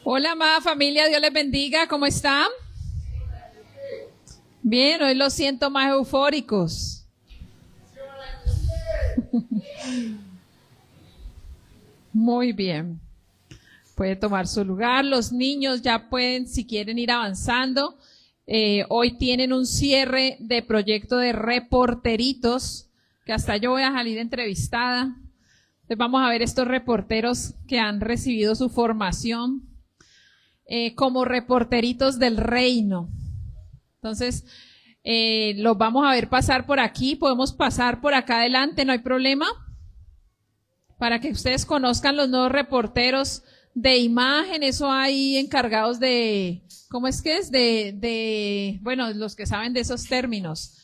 Hola, amada familia, Dios les bendiga, ¿cómo están? Bien, hoy los siento más eufóricos. Muy bien. Puede tomar su lugar, los niños ya pueden, si quieren, ir avanzando. Hoy tienen un cierre de proyecto de reporteritos, que hasta yo voy a salir entrevistada. Entonces vamos a ver estos reporteros que han recibido su formación como reporteritos del reino. Entonces, los vamos a ver pasar por aquí, podemos pasar por acá adelante, no hay problema, para que ustedes conozcan los nuevos reporteros de imagen. Eso hay encargados de, ¿cómo es que es? Bueno, los que saben de esos términos,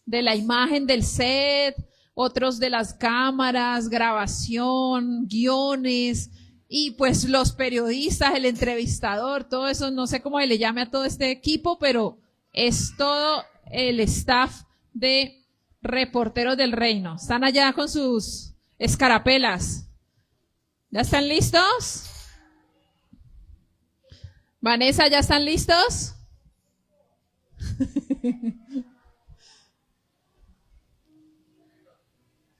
de la imagen del set, otros de las cámaras, grabación, guiones, y pues los periodistas, el entrevistador, todo eso, no sé cómo se le llame a todo este equipo, pero es todo el staff de reporteros del reino. Están allá con sus escarapelas. ¿Ya están listos? Vanessa, ¿ya están listos?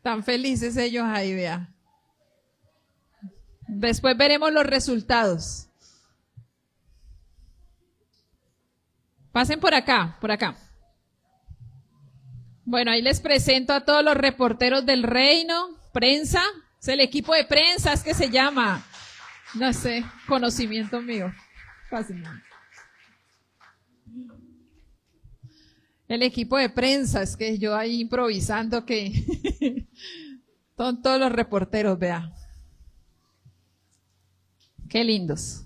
Tan felices ellos ahí, vea. Después veremos los resultados. Pasen por acá, por acá. Bueno, ahí les presento a todos los reporteros del reino, prensa, es el equipo de prensa, es que se llama, no sé, conocimiento mío. Fácilmente. El equipo de prensa, es que yo ahí improvisando que son todos los reporteros, vea. Qué lindos.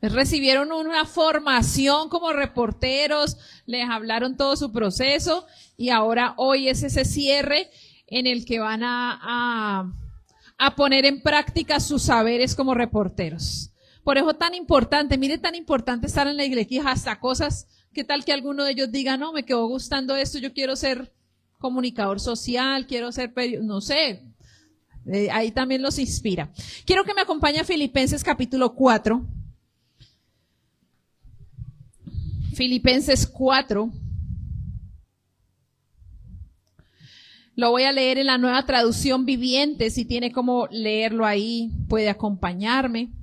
Recibieron una formación como reporteros, les hablaron todo su proceso y ahora hoy es ese cierre en el que van a poner en práctica sus saberes como reporteros. Por eso tan importante, mire, tan importante estar en la iglesia, hasta cosas, ¿qué tal que alguno de ellos diga, no, me quedó gustando esto, yo quiero ser comunicador social, quiero ser no sé, ahí también los inspira. Quiero que me acompañe a Filipenses capítulo 4. Filipenses 4. Lo voy a leer en la Nueva Traducción Viviente, si tiene como leerlo ahí, puede acompañarme.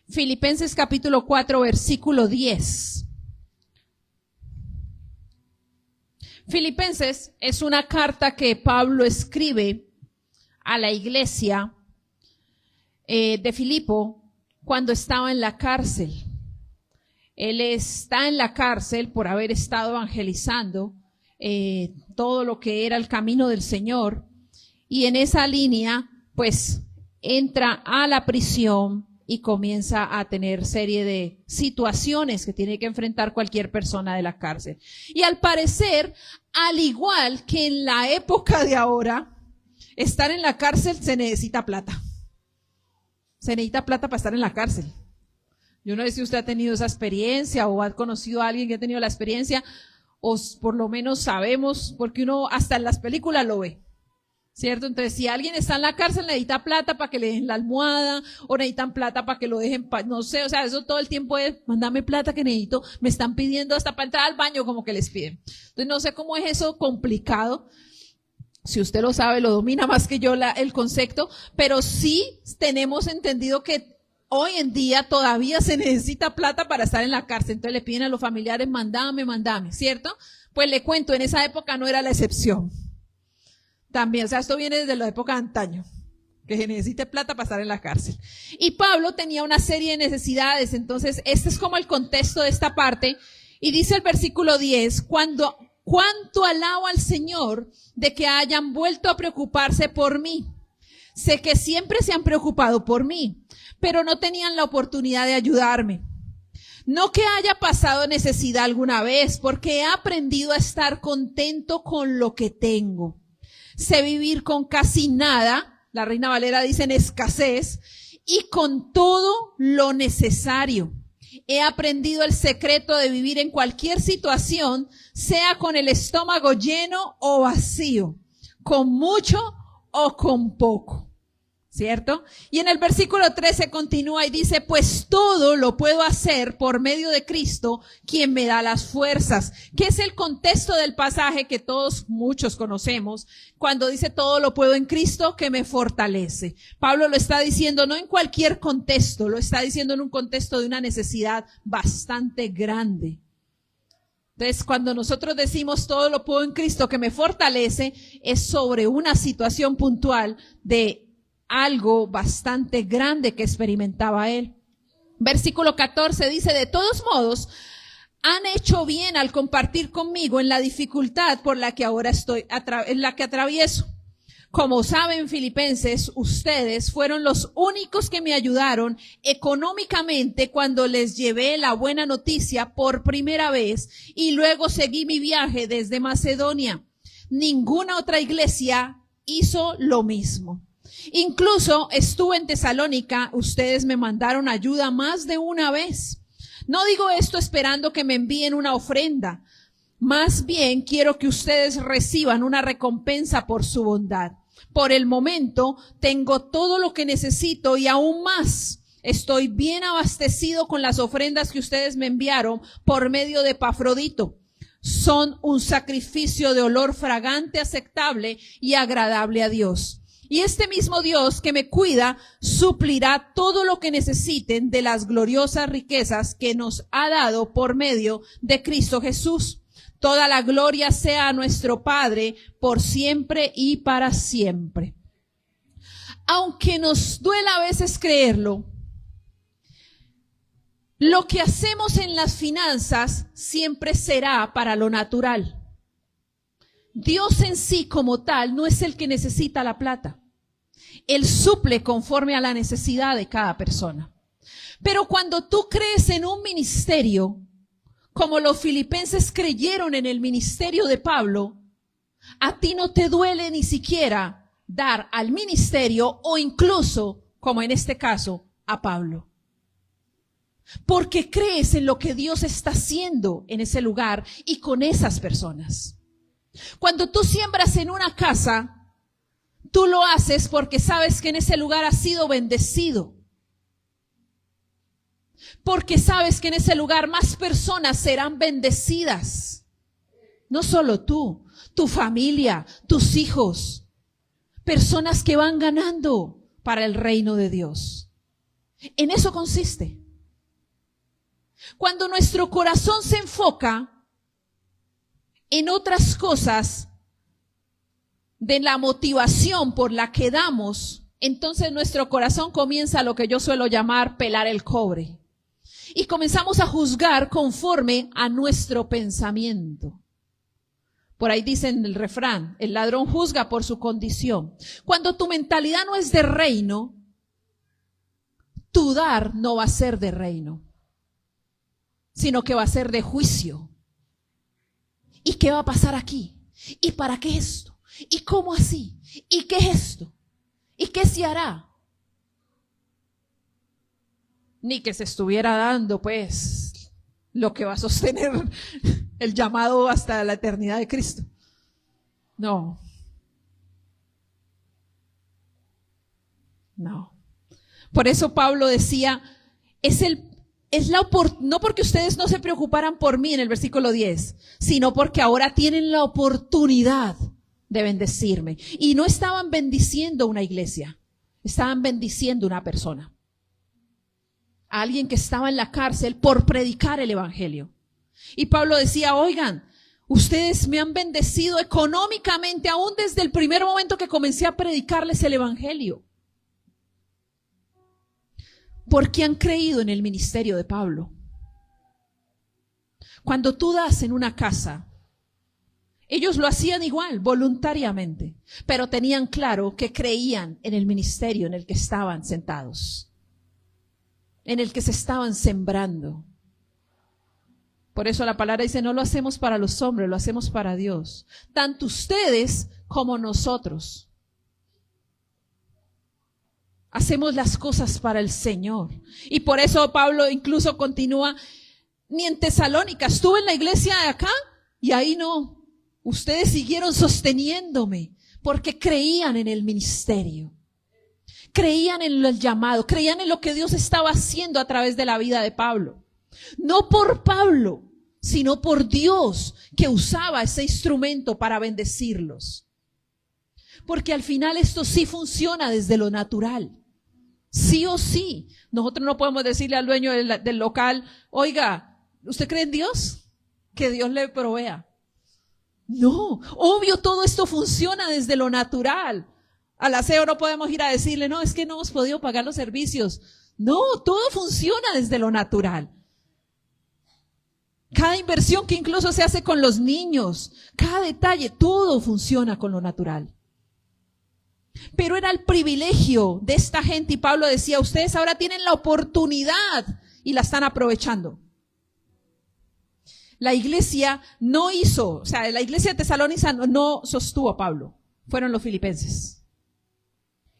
Filipenses capítulo 4, versículo 10. Filipenses es una carta que Pablo escribe a la iglesia de Filipo cuando estaba en la cárcel. Él está en la cárcel por haber estado evangelizando todo lo que era el camino del Señor, y en esa línea pues entra a la prisión y comienza a tener serie de situaciones que tiene que enfrentar cualquier persona de la cárcel. Y al parecer, al igual que en la época de ahora, estar en la cárcel se necesita plata. Se necesita plata para estar en la cárcel. Yo no sé si usted ha tenido esa experiencia o ha conocido a alguien que ha tenido la experiencia, o por lo menos sabemos, porque uno hasta en las películas lo ve, ¿cierto? Entonces, si alguien está en la cárcel, necesita plata para que le dejen la almohada, o necesitan plata para que lo dejen, no sé, o sea, eso todo el tiempo es, mándame plata que necesito, me están pidiendo hasta para entrar al baño, como que les piden. Entonces, no sé cómo es eso complicado. Si usted lo sabe, lo domina más que yo el concepto, pero sí tenemos entendido que hoy en día todavía se necesita plata para estar en la cárcel. Entonces le piden a los familiares, mandame, ¿cierto? Pues le cuento, en esa época no era la excepción. También, o sea, esto viene desde la época de antaño, que se necesite plata para estar en la cárcel. Y Pablo tenía una serie de necesidades, entonces este es como el contexto de esta parte. Y dice el versículo 10, cuánto alabo al Señor de que hayan vuelto a preocuparse por mí. Sé que siempre se han preocupado por mí, pero no tenían la oportunidad de ayudarme. No que haya pasado necesidad alguna vez, porque he aprendido a estar contento con lo que tengo. Sé vivir con casi nada la Reina Valera dice en escasez, y con todo lo necesario. He aprendido el secreto de vivir en cualquier situación, sea con el estómago lleno o vacío, con mucho o con poco. ¿Cierto? Y en el versículo 13 continúa y dice, pues todo lo puedo hacer por medio de Cristo, quien me da las fuerzas. ¿Qué es el contexto del pasaje que muchos conocemos? Cuando dice todo lo puedo en Cristo que me fortalece. Pablo lo está diciendo no en cualquier contexto, lo está diciendo en un contexto de una necesidad bastante grande. Entonces, cuando nosotros decimos todo lo puedo en Cristo que me fortalece, es sobre una situación puntual de algo bastante grande que experimentaba él. Versículo 14 dice, de todos modos, han hecho bien al compartir conmigo en la dificultad por la que ahora en la que atravieso. Como saben, filipenses, ustedes fueron los únicos que me ayudaron económicamente cuando les llevé la buena noticia por primera vez y luego seguí mi viaje desde Macedonia. Ninguna otra iglesia hizo lo mismo. Incluso estuve en Tesalónica, ustedes me mandaron ayuda más de una vez. No digo esto esperando que me envíen una ofrenda. Más bien quiero que ustedes reciban una recompensa por su bondad. Por el momento tengo todo lo que necesito y aún más. Estoy bien abastecido con las ofrendas que ustedes me enviaron por medio de Epafrodito. Son un sacrificio de olor fragante, aceptable y agradable a Dios. Y este mismo Dios que me cuida suplirá todo lo que necesiten de las gloriosas riquezas que nos ha dado por medio de Cristo Jesús. Toda la gloria sea a nuestro Padre por siempre y para siempre. Aunque nos duela a veces creerlo, lo que hacemos en las finanzas siempre será para lo natural. Dios en sí como tal no es el que necesita la plata. Él suple conforme a la necesidad de cada persona. Pero cuando tú crees en un ministerio, como los filipenses creyeron en el ministerio de Pablo, a ti no te duele ni siquiera dar al ministerio o incluso, como en este caso, a Pablo. Porque crees en lo que Dios está haciendo en ese lugar y con esas personas. Cuando tú siembras en una casa, tú lo haces porque sabes que en ese lugar has sido bendecido. Porque sabes que en ese lugar más personas serán bendecidas. No solo tú, tu familia, tus hijos. Personas que van ganando para el reino de Dios. En eso consiste. Cuando nuestro corazón se enfoca en otras cosas de la motivación por la que damos, entonces nuestro corazón comienza lo que yo suelo llamar pelar el cobre. Y comenzamos a juzgar conforme a nuestro pensamiento. Por ahí dicen el refrán, el ladrón juzga por su condición. Cuando tu mentalidad no es de reino, tu dar no va a ser de reino, sino que va a ser de juicio. ¿Y qué va a pasar aquí? ¿Y para qué esto? ¿Y cómo así? ¿Y qué es esto? ¿Y qué se hará? Ni que se estuviera dando, pues, lo que va a sostener el llamado hasta la eternidad de Cristo. No. No. Por eso Pablo decía, no porque ustedes no se preocuparan por mí en el versículo 10, sino porque ahora tienen la oportunidad de bendecirme. Y no estaban bendiciendo una iglesia, estaban bendiciendo una persona. A alguien que estaba en la cárcel por predicar el evangelio. Y Pablo decía, oigan, ustedes me han bendecido económicamente aún desde el primer momento que comencé a predicarles el evangelio. Porque han creído en el ministerio de Pablo. Cuando tú das en una casa, ellos lo hacían igual, voluntariamente, pero tenían claro que creían en el ministerio en el que estaban sentados, en el que se estaban sembrando. Por eso la palabra dice, no lo hacemos para los hombres, lo hacemos para Dios. Tanto ustedes como nosotros. Hacemos las cosas para el Señor. Y por eso Pablo incluso continúa, ni en Tesalónica, estuve en la iglesia de acá y ahí no. Ustedes siguieron sosteniéndome porque creían en el ministerio. Creían en el llamado, creían en lo que Dios estaba haciendo a través de la vida de Pablo. No por Pablo, sino por Dios que usaba ese instrumento para bendecirlos. Porque al final esto sí funciona desde lo natural. Sí o sí. Nosotros no podemos decirle al dueño del local, oiga, ¿usted cree en Dios? Que Dios le provea. No, obvio todo esto funciona desde lo natural. Al aseo no podemos ir a decirle, no, es que no hemos podido pagar los servicios. No, todo funciona desde lo natural. Cada inversión que incluso se hace con los niños, cada detalle, todo funciona con lo natural. Pero era el privilegio de esta gente y Pablo decía, ustedes ahora tienen la oportunidad y la están aprovechando. La iglesia no hizo, o sea, la iglesia de Tesalónica no sostuvo a Pablo, fueron los filipenses.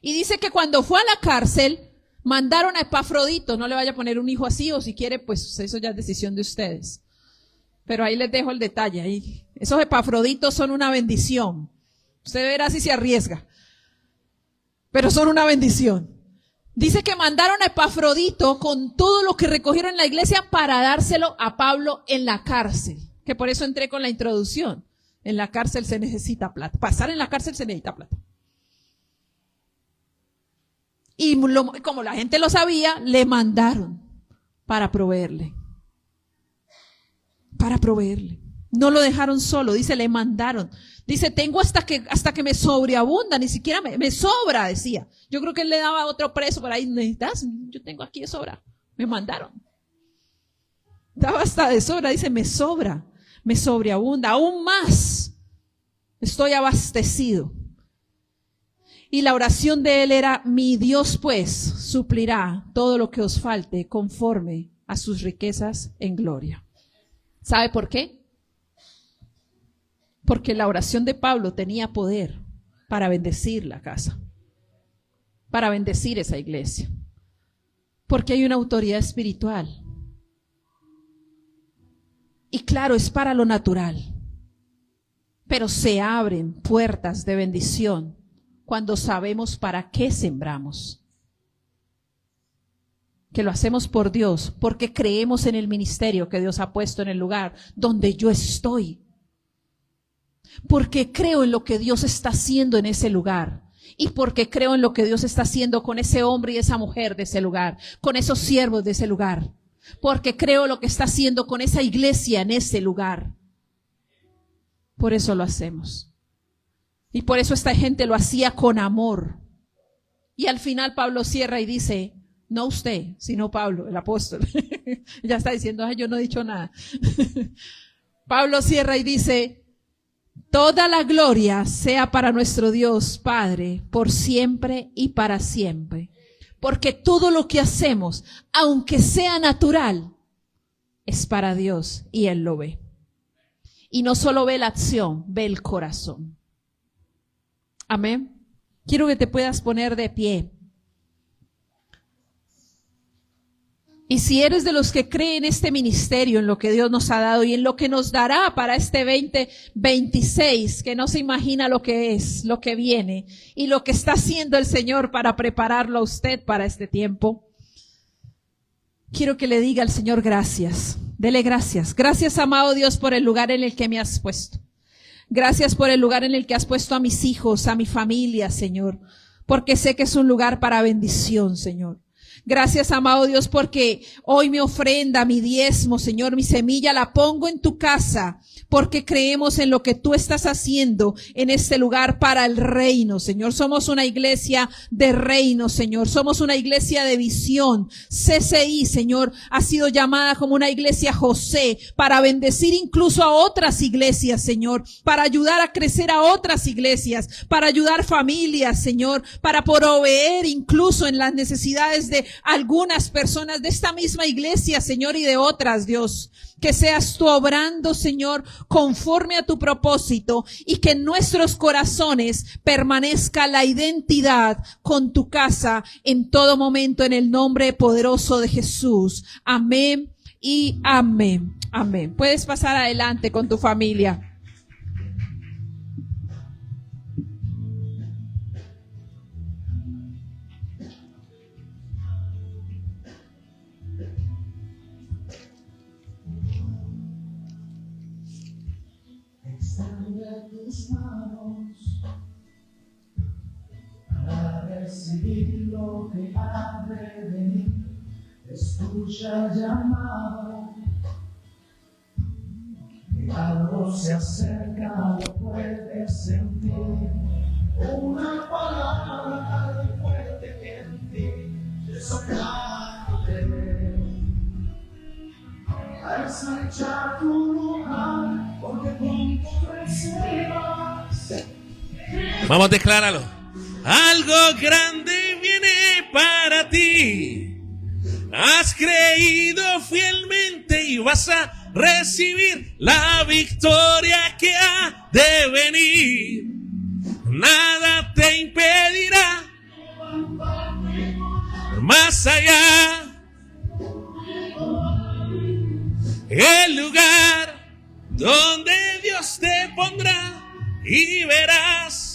Y dice que cuando fue a la cárcel, mandaron a Epafrodito, no le vaya a poner un hijo así o si quiere, pues eso ya es decisión de ustedes. Pero ahí les dejo el detalle, ahí. Esos Epafroditos son una bendición. Usted verá si se arriesga. Pero son una bendición. Dice que mandaron a Epafrodito con todo lo que recogieron en la iglesia para dárselo a Pablo en la cárcel. Que por eso entré con la introducción. En la cárcel se necesita plata. Pasar en la cárcel se necesita plata. Y como la gente lo sabía, le mandaron para proveerle. Para proveerle. No lo dejaron solo, dice, le mandaron. Dice, tengo hasta que me sobreabunda, ni siquiera me sobra, decía. Yo creo que él le daba a otro preso por ahí, ¿necesitas? Yo tengo aquí de sobra. Me mandaron. Daba hasta de sobra, dice, me sobra, me sobreabunda, aún más. Estoy abastecido. Y la oración de él era, mi Dios pues suplirá todo lo que os falte conforme a sus riquezas en gloria. ¿Sabe por qué? Porque la oración de Pablo tenía poder para bendecir la casa, para bendecir esa iglesia. Porque hay una autoridad espiritual. Y claro, es para lo natural. Pero se abren puertas de bendición cuando sabemos para qué sembramos. Que lo hacemos por Dios, porque creemos en el ministerio que Dios ha puesto en el lugar donde yo estoy. Porque creo en lo que Dios está haciendo en ese lugar. Y porque creo en lo que Dios está haciendo con ese hombre y esa mujer de ese lugar, con esos siervos de ese lugar. Porque creo lo que está haciendo con esa iglesia en ese lugar. Por eso lo hacemos. Y por eso esta gente lo hacía con amor. Y al final Pablo cierra y dice, no usted, sino Pablo, el apóstol. Ya está diciendo, ay, yo no he dicho nada. Pablo cierra y dice, toda la gloria sea para nuestro Dios Padre, por siempre y para siempre. Porque todo lo que hacemos, aunque sea natural, es para Dios y Él lo ve. Y no solo ve la acción, ve el corazón. Amén. Quiero que te puedas poner de pie. Y si eres de los que creen en este ministerio, en lo que Dios nos ha dado y en lo que nos dará para este 2026, que no se imagina lo que es, lo que viene y lo que está haciendo el Señor para prepararlo a usted para este tiempo, quiero que le diga al Señor gracias. Dele gracias. Gracias, amado Dios, por el lugar en el que me has puesto. Gracias por el lugar en el que has puesto a mis hijos, a mi familia, Señor, porque sé que es un lugar para bendición, Señor. Gracias, amado Dios, porque hoy mi ofrenda, mi diezmo, Señor, mi semilla la pongo en tu casa, porque creemos en lo que tú estás haciendo en este lugar para el reino, Señor. Somos una iglesia de reino, Señor. Somos una iglesia de visión. CCI, Señor, ha sido llamada como una iglesia José para bendecir incluso a otras iglesias, Señor, para ayudar a crecer a otras iglesias, para ayudar familias, Señor, para proveer incluso en las necesidades de algunas personas de esta misma iglesia, Señor, y de otras, Dios. Que seas tú obrando, Señor, conforme a tu propósito y que en nuestros corazones permanezca la identidad con tu casa en todo momento, en el nombre poderoso de Jesús. Amén y amén. Amén. Puedes pasar adelante con tu familia. Tus manos para recibir lo que ha de venir. Escucha el llamado, que algo se acerca, lo puedes sentir. Una palabra tan fuerte en ti, desafiándote a ensanchar tu lugar, porque con tu recibas. Vamos, decláralo. Algo grande viene para ti. Has creído fielmente y vas a recibir la victoria que ha de venir. Nada te impedirá más allá. El lugar donde Dios te pondrá y verás.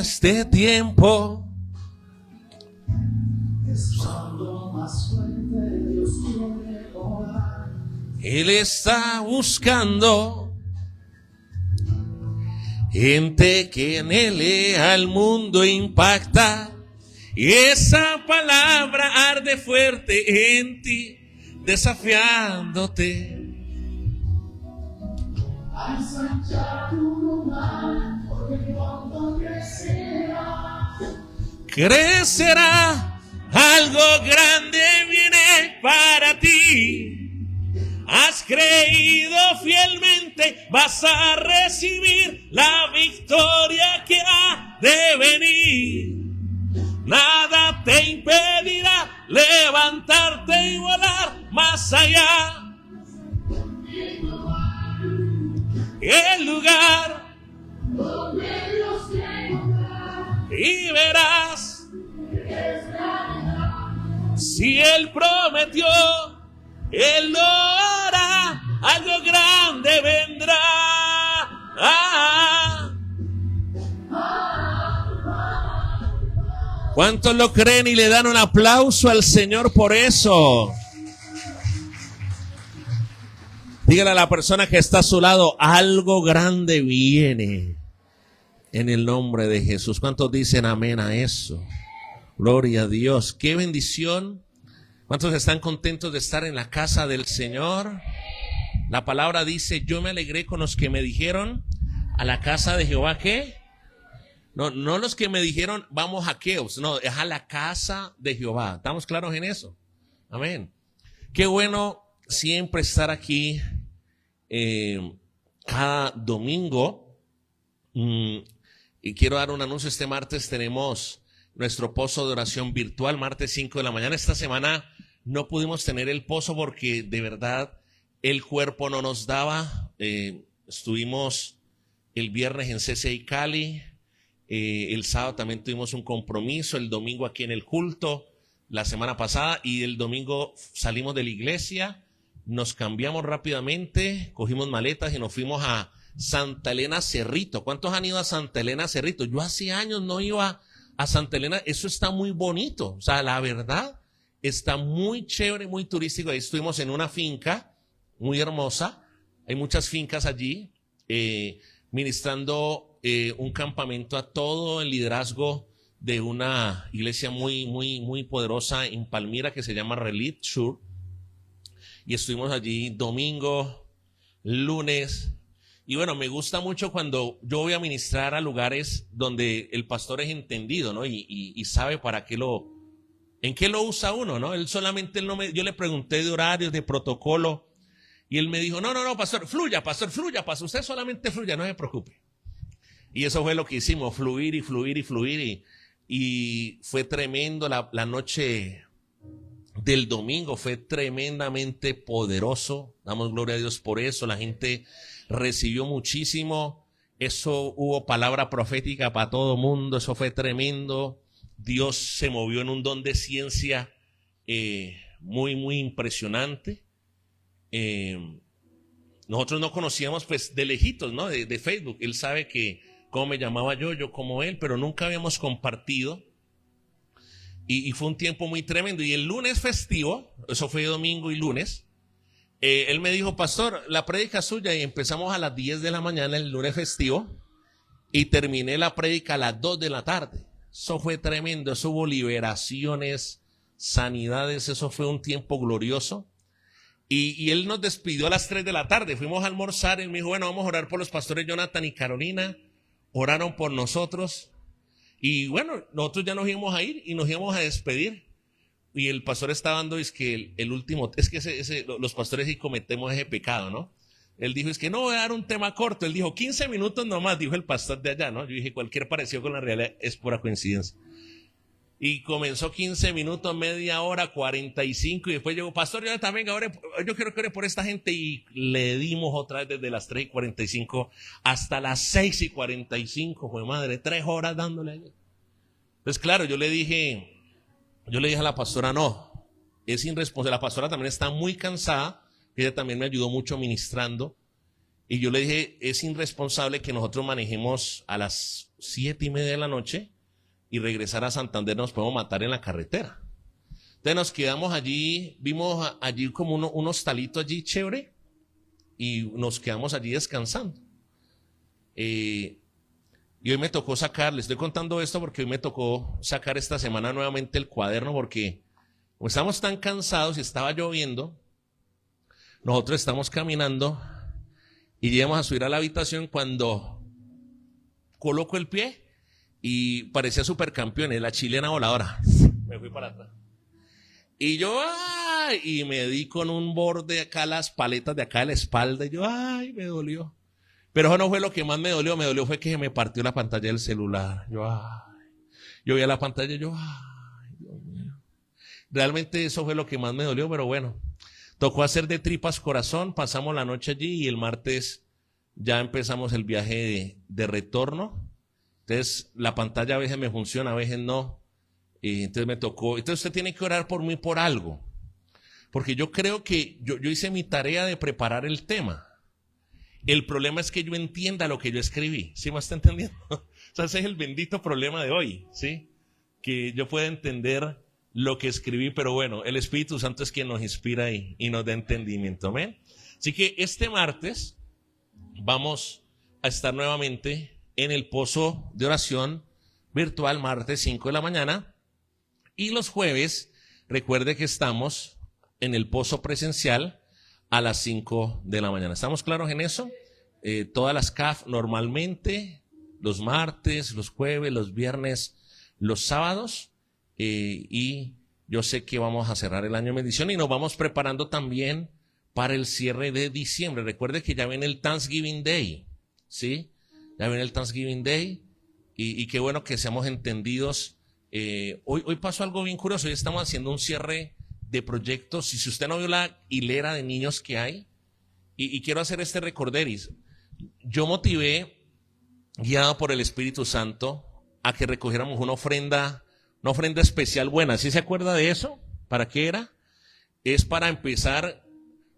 Este tiempo Él está buscando gente que anhele al mundo impactar. Y esa palabra arde fuerte en ti, desafiándote. Crecerá, algo grande viene para ti. Has creído fielmente, vas a recibir la victoria que ha de venir. Nada te impedirá levantarte y volar más allá. El lugar donde Dios te pondrá y verás. Si Él prometió, Él lo hará. Algo grande vendrá. ¿Cuántos lo creen y le dan un aplauso al Señor por eso? Dígale a la persona que está a su lado, algo grande viene en el nombre de Jesús. ¿Cuántos dicen amén a eso? Gloria a Dios. ¡Qué bendición! ¿Cuántos están contentos de estar en la casa del Señor? La palabra dice, yo me alegré con los que me dijeron, a la casa de Jehová, ¿qué? No los que me dijeron, vamos a Keos, no, es a la casa de Jehová. ¿Estamos claros en eso? Amén. Qué bueno siempre estar aquí cada domingo. Y quiero dar un anuncio. Este martes tenemos nuestro pozo de oración virtual, martes 5 de la mañana. Esta semana no pudimos tener el pozo porque de verdad el cuerpo no nos daba. Estuvimos el viernes en CCI Cali. El sábado también tuvimos un compromiso, el domingo aquí en el culto, la semana pasada, y el domingo salimos de la iglesia, nos cambiamos rápidamente, cogimos maletas y nos fuimos a Santa Elena Cerrito. ¿Cuántos han ido a Santa Elena Cerrito? Yo hace años no iba a Santa Elena. Eso está muy bonito, o sea, la verdad, está muy chévere, muy turístico. Ahí estuvimos en una finca muy hermosa, hay muchas fincas allí, ministrando un campamento a todo el liderazgo de una iglesia muy poderosa en Palmira que se llama Relief Church. Y estuvimos allí domingo, lunes Y bueno, me gusta mucho cuando yo voy a ministrar a lugares donde el pastor es entendido, ¿no? Y sabe para qué en qué lo usa uno, ¿no? Él solamente, yo le pregunté de horarios, de protocolo, y él me dijo, no, pastor, fluya, pastor, usted solamente fluya, no se preocupe. Y eso fue lo que hicimos, fluir y fluir y fluir, y fue tremendo la noche del domingo, fue tremendamente poderoso, damos gloria a Dios por eso, la gente recibió muchísimo, eso hubo palabra profética para todo mundo, eso fue tremendo, Dios se movió en un don de ciencia muy, muy impresionante. Nosotros no conocíamos pues de lejitos, ¿no? De Facebook, él sabe que cómo me llamaba yo como él, pero nunca habíamos compartido. Y fue un tiempo muy tremendo. Y el lunes festivo, eso fue domingo y lunes, él me dijo, pastor, la prédica suya, y empezamos a las 10 de la mañana el lunes festivo y terminé la prédica a las 2 de la tarde. Eso fue tremendo, eso hubo liberaciones, sanidades, eso fue un tiempo glorioso. Y él nos despidió a las 3 de la tarde, fuimos a almorzar, él me dijo, bueno, vamos a orar por los pastores Jonathan y Carolina, oraron por nosotros. Y bueno, nosotros ya nos íbamos a ir y nos íbamos a despedir. Y el pastor estaba dando, es que el último, es que los pastores sí cometemos ese pecado, ¿no? Él dijo, es que no voy a dar un tema corto. Él dijo, 15 minutos nomás, dijo el pastor de allá, ¿no? Yo dije, cualquier parecido con la realidad es pura coincidencia. Y comenzó 15 minutos, media hora, 45, y después llegó, pastor, yo también, yo quiero que ore por esta gente, y le dimos otra vez desde las 3:45 hasta las 6:45, fue madre, 3 horas dándole. Entonces, claro, yo le dije a la pastora, no, es irresponsable, la pastora también está muy cansada, ella también me ayudó mucho ministrando, y yo le dije, es irresponsable que nosotros manejemos a las 7:30 de la noche, y regresar a Santander nos podemos matar en la carretera. Entonces nos quedamos allí, vimos allí como un hostalito allí chévere y nos quedamos allí descansando. Y hoy me tocó sacar, les estoy contando esto porque hoy me tocó sacar esta semana nuevamente el cuaderno porque como estamos tan cansados y estaba lloviendo, nosotros estamos caminando y llegamos a subir a la habitación cuando coloco el pie y parecía supercampeón, la chilena voladora. Me fui para atrás. Y yo, y me di con un borde acá, las paletas de acá de la espalda, y yo, me dolió. Pero eso no fue lo que más me dolió fue que se me partió la pantalla del celular. Yo vi a la pantalla, Dios mío. Realmente eso fue lo que más me dolió, pero bueno. Tocó hacer de tripas corazón, pasamos la noche allí y el martes ya empezamos el viaje de retorno. Entonces, la pantalla a veces me funciona, a veces no. Y entonces me tocó. Entonces, usted tiene que orar por mí por algo. Porque yo creo que yo hice mi tarea de preparar el tema. El problema es que yo entienda lo que yo escribí. ¿Sí me está entendiendo? O sea, ese es el bendito problema de hoy, ¿sí? Que yo pueda entender lo que escribí, pero bueno, el Espíritu Santo es quien nos inspira y nos da entendimiento. ¿Amén? Así que este martes vamos a estar nuevamente en el pozo de oración virtual, martes 5 de la mañana, y los jueves, recuerde que estamos en el pozo presencial a las 5 de la mañana. ¿Estamos claros en eso? Todas las CAF normalmente, los martes, los jueves, los viernes, los sábados, y yo sé que vamos a cerrar el año en bendición y nos vamos preparando también para el cierre de diciembre. Recuerde que ya viene el Thanksgiving Day, ¿sí? Ya viene el Thanksgiving Day y qué bueno que seamos entendidos. Hoy pasó algo bien curioso. Hoy estamos haciendo un cierre de proyectos. Y si usted no vio la hilera de niños que hay, y quiero hacer este recorderis. Yo motivé, guiado por el Espíritu Santo, a que recogiéramos una ofrenda especial buena. ¿Sí se acuerda de eso? ¿Para qué era? Es para empezar,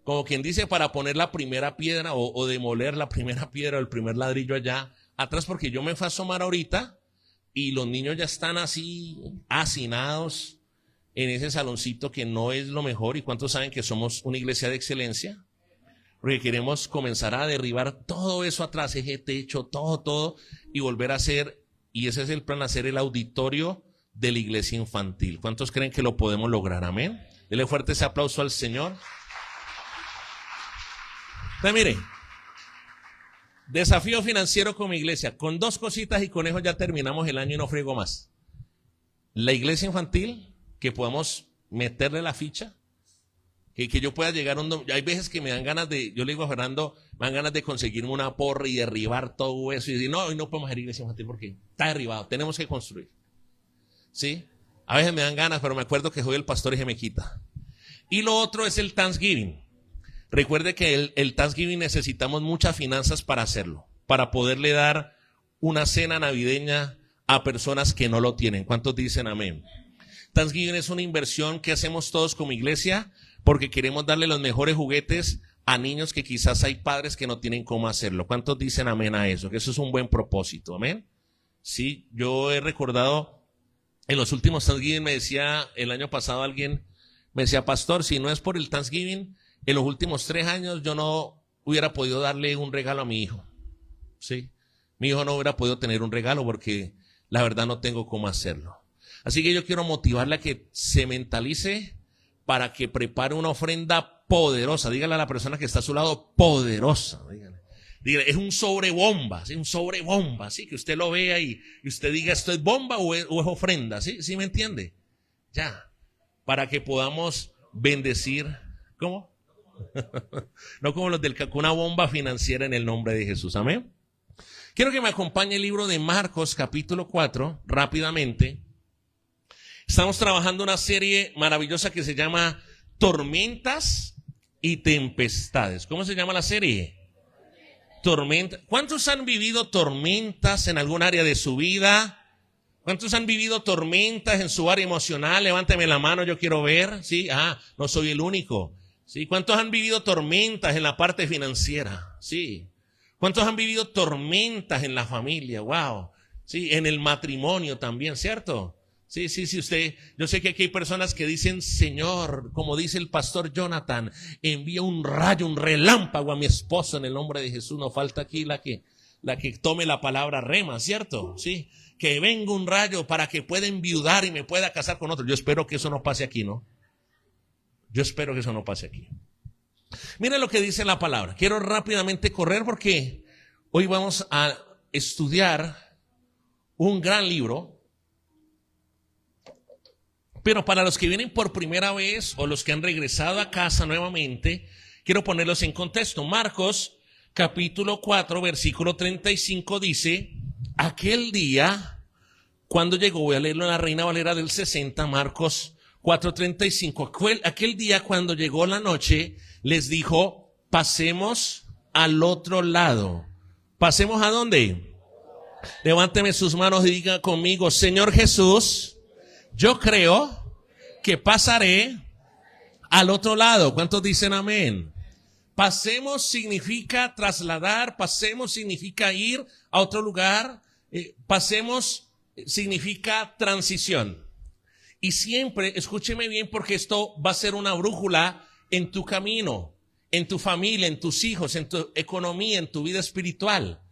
como quien dice, para poner la primera piedra o demoler la primera piedra o el primer ladrillo allá atrás, porque yo me fui a asomar ahorita y los niños ya están así hacinados en ese saloncito que no es lo mejor. ¿Y cuántos saben que somos una iglesia de excelencia? Porque queremos comenzar a derribar todo eso atrás, ese techo, todo, y volver a hacer, y ese es el plan, hacer el auditorio de la iglesia infantil. ¿Cuántos creen que lo podemos lograr? Amén. Dele fuerte ese aplauso al Señor. Entonces, mire, Desafío financiero con mi iglesia. Con 2 cositas y con eso ya terminamos el año y no friego más. La iglesia infantil, que podamos meterle la ficha, que yo pueda llegar a un... Hay veces que me dan ganas de, yo le digo a Fernando, me dan ganas de conseguirme una porra y derribar todo eso y decir, no, hoy no podemos hacer iglesia infantil porque está derribado, tenemos que construir. ¿Sí? A veces me dan ganas, pero me acuerdo que soy el pastor y se me quita. Y lo otro es el Thanksgiving. Recuerde que el Thanksgiving necesitamos muchas finanzas para hacerlo, para poderle dar una cena navideña a personas que no lo tienen. ¿Cuántos dicen amén? Thanksgiving es una inversión que hacemos todos como iglesia porque queremos darle los mejores juguetes a niños que quizás hay padres que no tienen cómo hacerlo. ¿Cuántos dicen amén a eso? Que eso es un buen propósito, amén. Sí, yo he recordado en los últimos Thanksgiving, me decía el año pasado alguien, me decía, pastor, si no es por el Thanksgiving, en los últimos 3 años yo no hubiera podido darle un regalo a mi hijo. Sí, mi hijo no hubiera podido tener un regalo porque la verdad no tengo cómo hacerlo. Así que yo quiero motivarle a que se mentalice para que prepare una ofrenda poderosa. Dígale a la persona que está a su lado, poderosa. Dígale, es un sobrebomba, ¿sí? Un sobrebomba, ¿sí? Que usted lo vea y usted diga, ¿esto es bomba o es ofrenda? ¿Sí? ¿Sí me entiende? Ya, para que podamos bendecir. ¿Cómo? No como los del Cancún, una bomba financiera en el nombre de Jesús. Amén. Quiero que me acompañe el libro de Marcos, capítulo 4, rápidamente. Estamos trabajando una serie maravillosa que se llama Tormentas y Tempestades. ¿Cómo se llama la serie? Tormenta. ¿Cuántos han vivido tormentas en algún área de su vida? ¿Cuántos han vivido tormentas en su área emocional? Levánteme la mano, yo quiero ver. Sí, no soy el único. Sí, ¿cuántos han vivido tormentas en la parte financiera? Sí. ¿Cuántos han vivido tormentas en la familia? Wow. Sí, en el matrimonio también, ¿cierto? Sí, usted, yo sé que aquí hay personas que dicen, Señor, como dice el pastor Jonathan, envía un rayo, un relámpago a mi esposo en el nombre de Jesús. No falta aquí la que tome la palabra rema, ¿cierto? Sí, que venga un rayo para que pueda enviudar y me pueda casar con otro. Yo espero que eso no pase aquí, ¿no? Yo espero que eso no pase aquí. Mira lo que dice la palabra. Quiero rápidamente correr porque hoy vamos a estudiar un gran libro. Pero para los que vienen por primera vez o los que han regresado a casa nuevamente, quiero ponerlos en contexto. Marcos capítulo 4, versículo 35 dice, aquel día, cuando llegó, voy a leerlo en la Reina Valera del 60, Marcos 4:35, aquel día cuando llegó la noche, les dijo, pasemos al otro lado. ¿Pasemos a dónde? Levánteme sus manos y diga conmigo, Señor Jesús, yo creo que pasaré al otro lado. ¿Cuántos dicen amén? Pasemos significa trasladar, pasemos significa ir a otro lugar, pasemos significa transición. Y siempre, escúcheme bien porque esto va a ser una brújula en tu camino, en tu familia, en tus hijos, en tu economía, en tu vida espiritual.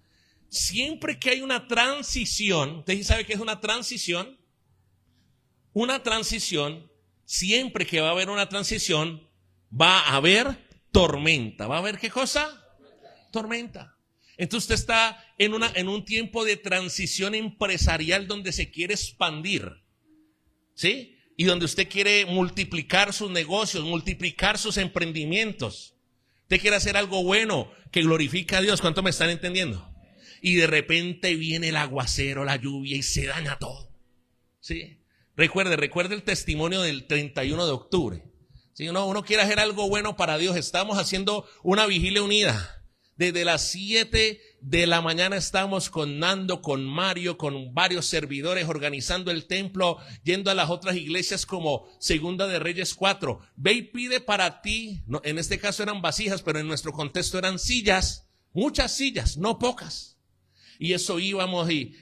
Siempre que hay una transición, ¿usted sabe qué es una transición? Una transición, siempre que va a haber una transición, va a haber tormenta. ¿Va a haber qué cosa? Tormenta. Entonces usted está en un tiempo de transición empresarial donde se quiere expandir, ¿sí? Y donde usted quiere multiplicar sus negocios, multiplicar sus emprendimientos. Usted quiere hacer algo bueno que glorifique a Dios. ¿Cuánto me están entendiendo? Y de repente viene el aguacero, la lluvia y se daña todo, ¿sí? Recuerde el testimonio del 31 de octubre. Si uno quiere hacer algo bueno para Dios, estamos haciendo una vigilia unida. Desde las 7 de la mañana estamos con Nando, con Mario, con varios servidores organizando el templo, yendo a las otras iglesias como Segunda de Reyes 4. Ve y pide para ti, no, en este caso eran vasijas, pero en nuestro contexto eran sillas, muchas sillas, no pocas. Y eso íbamos y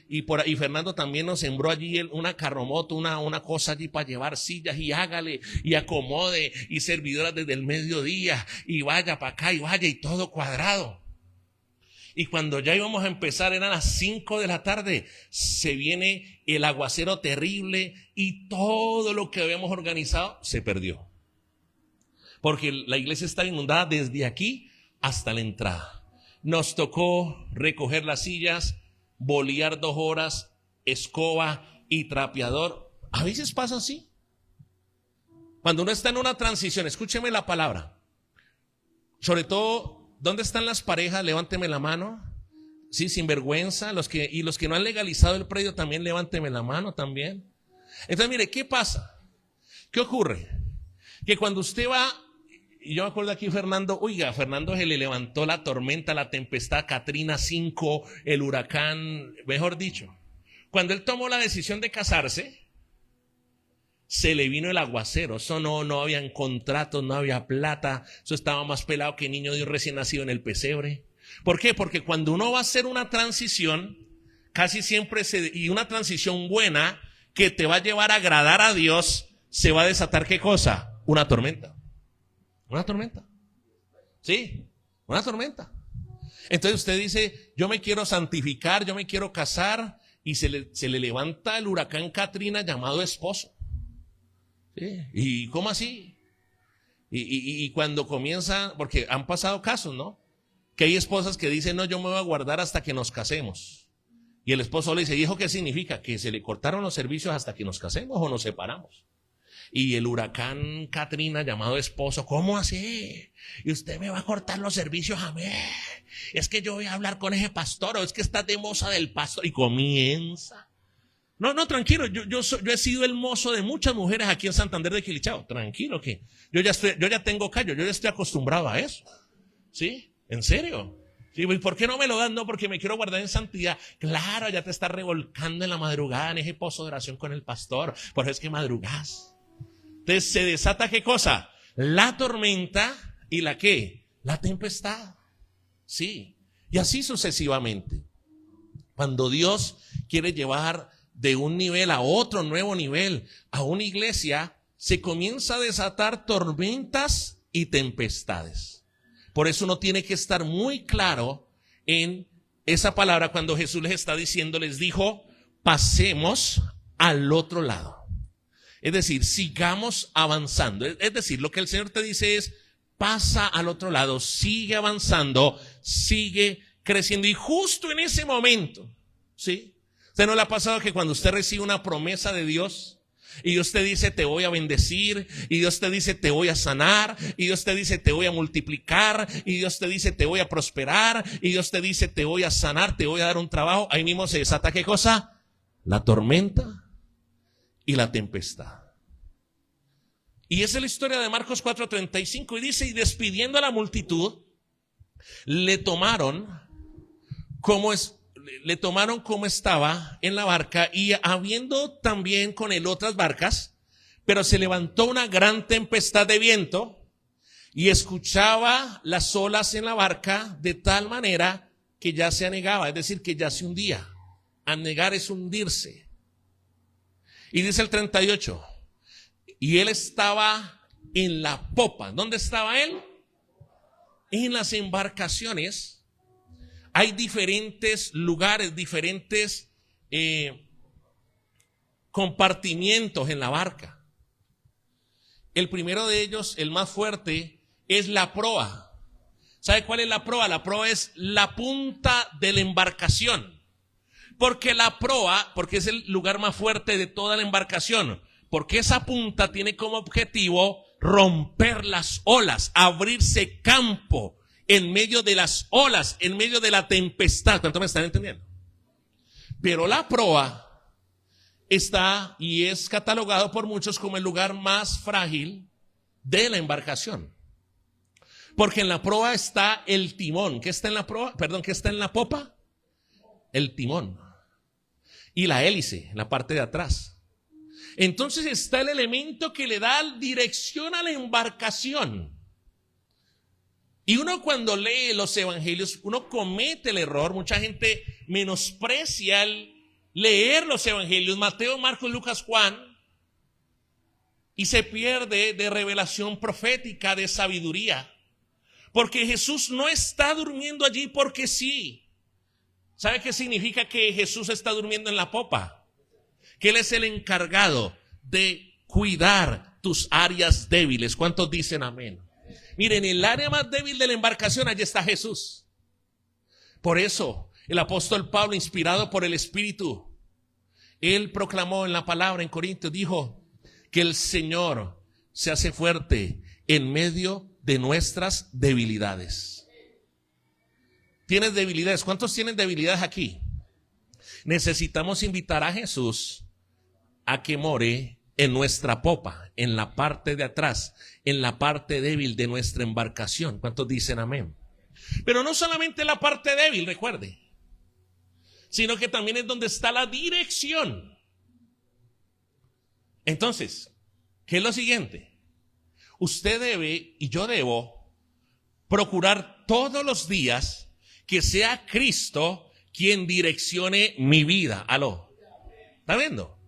Fernando también nos sembró allí una carromoto, una cosa allí para llevar sillas y hágale y acomode y servidoras desde el mediodía y vaya para acá y vaya y todo cuadrado. Y cuando ya íbamos a empezar, eran las 5 de la tarde, se viene el aguacero terrible y todo lo que habíamos organizado se perdió. Porque la iglesia estaba inundada desde aquí hasta la entrada. nos tocó recoger las sillas, bolear 2 horas, escoba y trapeador. A veces pasa así. Cuando uno está en una transición, escúcheme la palabra. Sobre todo, ¿dónde están las parejas? Levánteme la mano. Sí, sin vergüenza. Los que no han legalizado el predio también, levánteme la mano también. Entonces, mire, ¿qué pasa? ¿Qué ocurre? Que cuando usted va, y yo me acuerdo aquí Fernando se le levantó la tormenta, la tempestad, Katrina 5, el huracán, mejor dicho. Cuando él tomó la decisión de casarse, se le vino el aguacero. Eso no habían contratos, no había plata. Eso estaba más pelado que niño de un recién nacido en el pesebre. ¿Por qué? Porque cuando uno va a hacer una transición, casi siempre y una transición buena que te va a llevar a agradar a Dios, se va a desatar ¿qué cosa? Una tormenta. Una tormenta. Sí, una tormenta. Entonces usted dice, yo me quiero santificar, yo me quiero casar, y se le levanta el huracán Katrina llamado esposo. ¿Sí? ¿Y cómo así? Y cuando comienza, porque han pasado casos, ¿no? Que hay esposas que dicen, no, yo me voy a guardar hasta que nos casemos. Y el esposo le dice, ¿y eso qué significa? ¿Que se le cortaron los servicios hasta que nos casemos o nos separamos? Y el huracán Katrina llamado esposo, ¿cómo así? Y usted me va a cortar los servicios a mí. Es que yo voy a hablar con ese pastor, o es que está de moza del pastor. Y comienza. No, tranquilo, yo he sido el mozo de muchas mujeres aquí en Santander de Quilichao. Tranquilo, que yo ya tengo callo, yo ya estoy acostumbrado a eso. ¿Sí? ¿En serio? Sí, ¿y por qué no me lo dan? No, porque me quiero guardar en santidad. Claro, ya te estás revolcando en la madrugada en ese pozo de oración con el pastor. Por eso es que madrugás. Entonces se desata ¿qué cosa? La tormenta y la ¿qué? La tempestad. Sí. Y así sucesivamente. Cuando Dios quiere llevar de un nivel a otro nuevo nivel, a una iglesia, se comienza a desatar tormentas y tempestades. Por eso uno tiene que estar muy claro en esa palabra cuando Jesús les está diciendo, les dijo, pasemos al otro lado. Es decir, sigamos avanzando. Es decir, lo que el Señor te dice es, pasa al otro lado, sigue avanzando, sigue creciendo. Y justo en ese momento, ¿sí? ¿Usted no le ha pasado que cuando usted recibe una promesa de Dios y Dios te dice te voy a bendecir, y Dios te dice te voy a sanar, y Dios te dice te voy a multiplicar, y Dios te dice te voy a prosperar, y Dios te dice te voy a sanar, te voy a dar un trabajo? Ahí mismo se desata ¿qué cosa? La tormenta y la tempestad. Y esa es la historia de Marcos 4:35, y dice, y despidiendo a la multitud, le tomaron como estaba en la barca, y habiendo también con él otras barcas, pero se levantó una gran tempestad de viento, y escuchaba las olas en la barca de tal manera que ya se anegaba, es decir, que ya se hundía. Anegar es hundirse. Y dice el 38, y él estaba en la popa. ¿Dónde estaba él? En las embarcaciones. Hay diferentes lugares, diferentes compartimientos en la barca. El primero de ellos, el más fuerte, es la proa. ¿Sabe cuál es la proa? La proa es la punta de la embarcación. Porque la proa, porque es el lugar más fuerte de toda la embarcación, porque esa punta tiene como objetivo romper las olas, abrirse campo en medio de las olas, en medio de la tempestad. ¿Cuánto me están entendiendo? Pero la proa está y es catalogado por muchos como el lugar más frágil de la embarcación. Porque en la proa está el timón. ¿Qué está en la proa? Perdón, ¿qué está en la popa? El timón. Y la hélice, en la parte de atrás. Entonces está el elemento que le da dirección a la embarcación. Y uno cuando lee los evangelios, uno comete el error. Mucha gente menosprecia el leer los evangelios, Mateo, Marcos, Lucas, Juan, y se pierde de revelación profética, de sabiduría. Porque Jesús no está durmiendo allí porque sí. ¿Sabe qué significa que Jesús está durmiendo en la popa? Que Él es el encargado de cuidar tus áreas débiles. ¿Cuántos dicen amén? Miren, el área más débil de la embarcación, allí está Jesús. Por eso, el apóstol Pablo, inspirado por el Espíritu, él proclamó en la palabra en Corintios, dijo que el Señor se hace fuerte en medio de nuestras debilidades. ¿Tienes debilidades? ¿Cuántos tienen debilidades aquí? Necesitamos invitar a Jesús a que more en nuestra popa, en la parte de atrás, en la parte débil de nuestra embarcación. ¿Cuántos dicen amén? Pero no solamente la parte débil, recuerde, sino que también es donde está la dirección. Entonces, ¿qué es lo siguiente? Usted debe y yo debo procurar todos los días que sea Cristo quien direccione mi vida. ¿Aló? ¿Está viendo?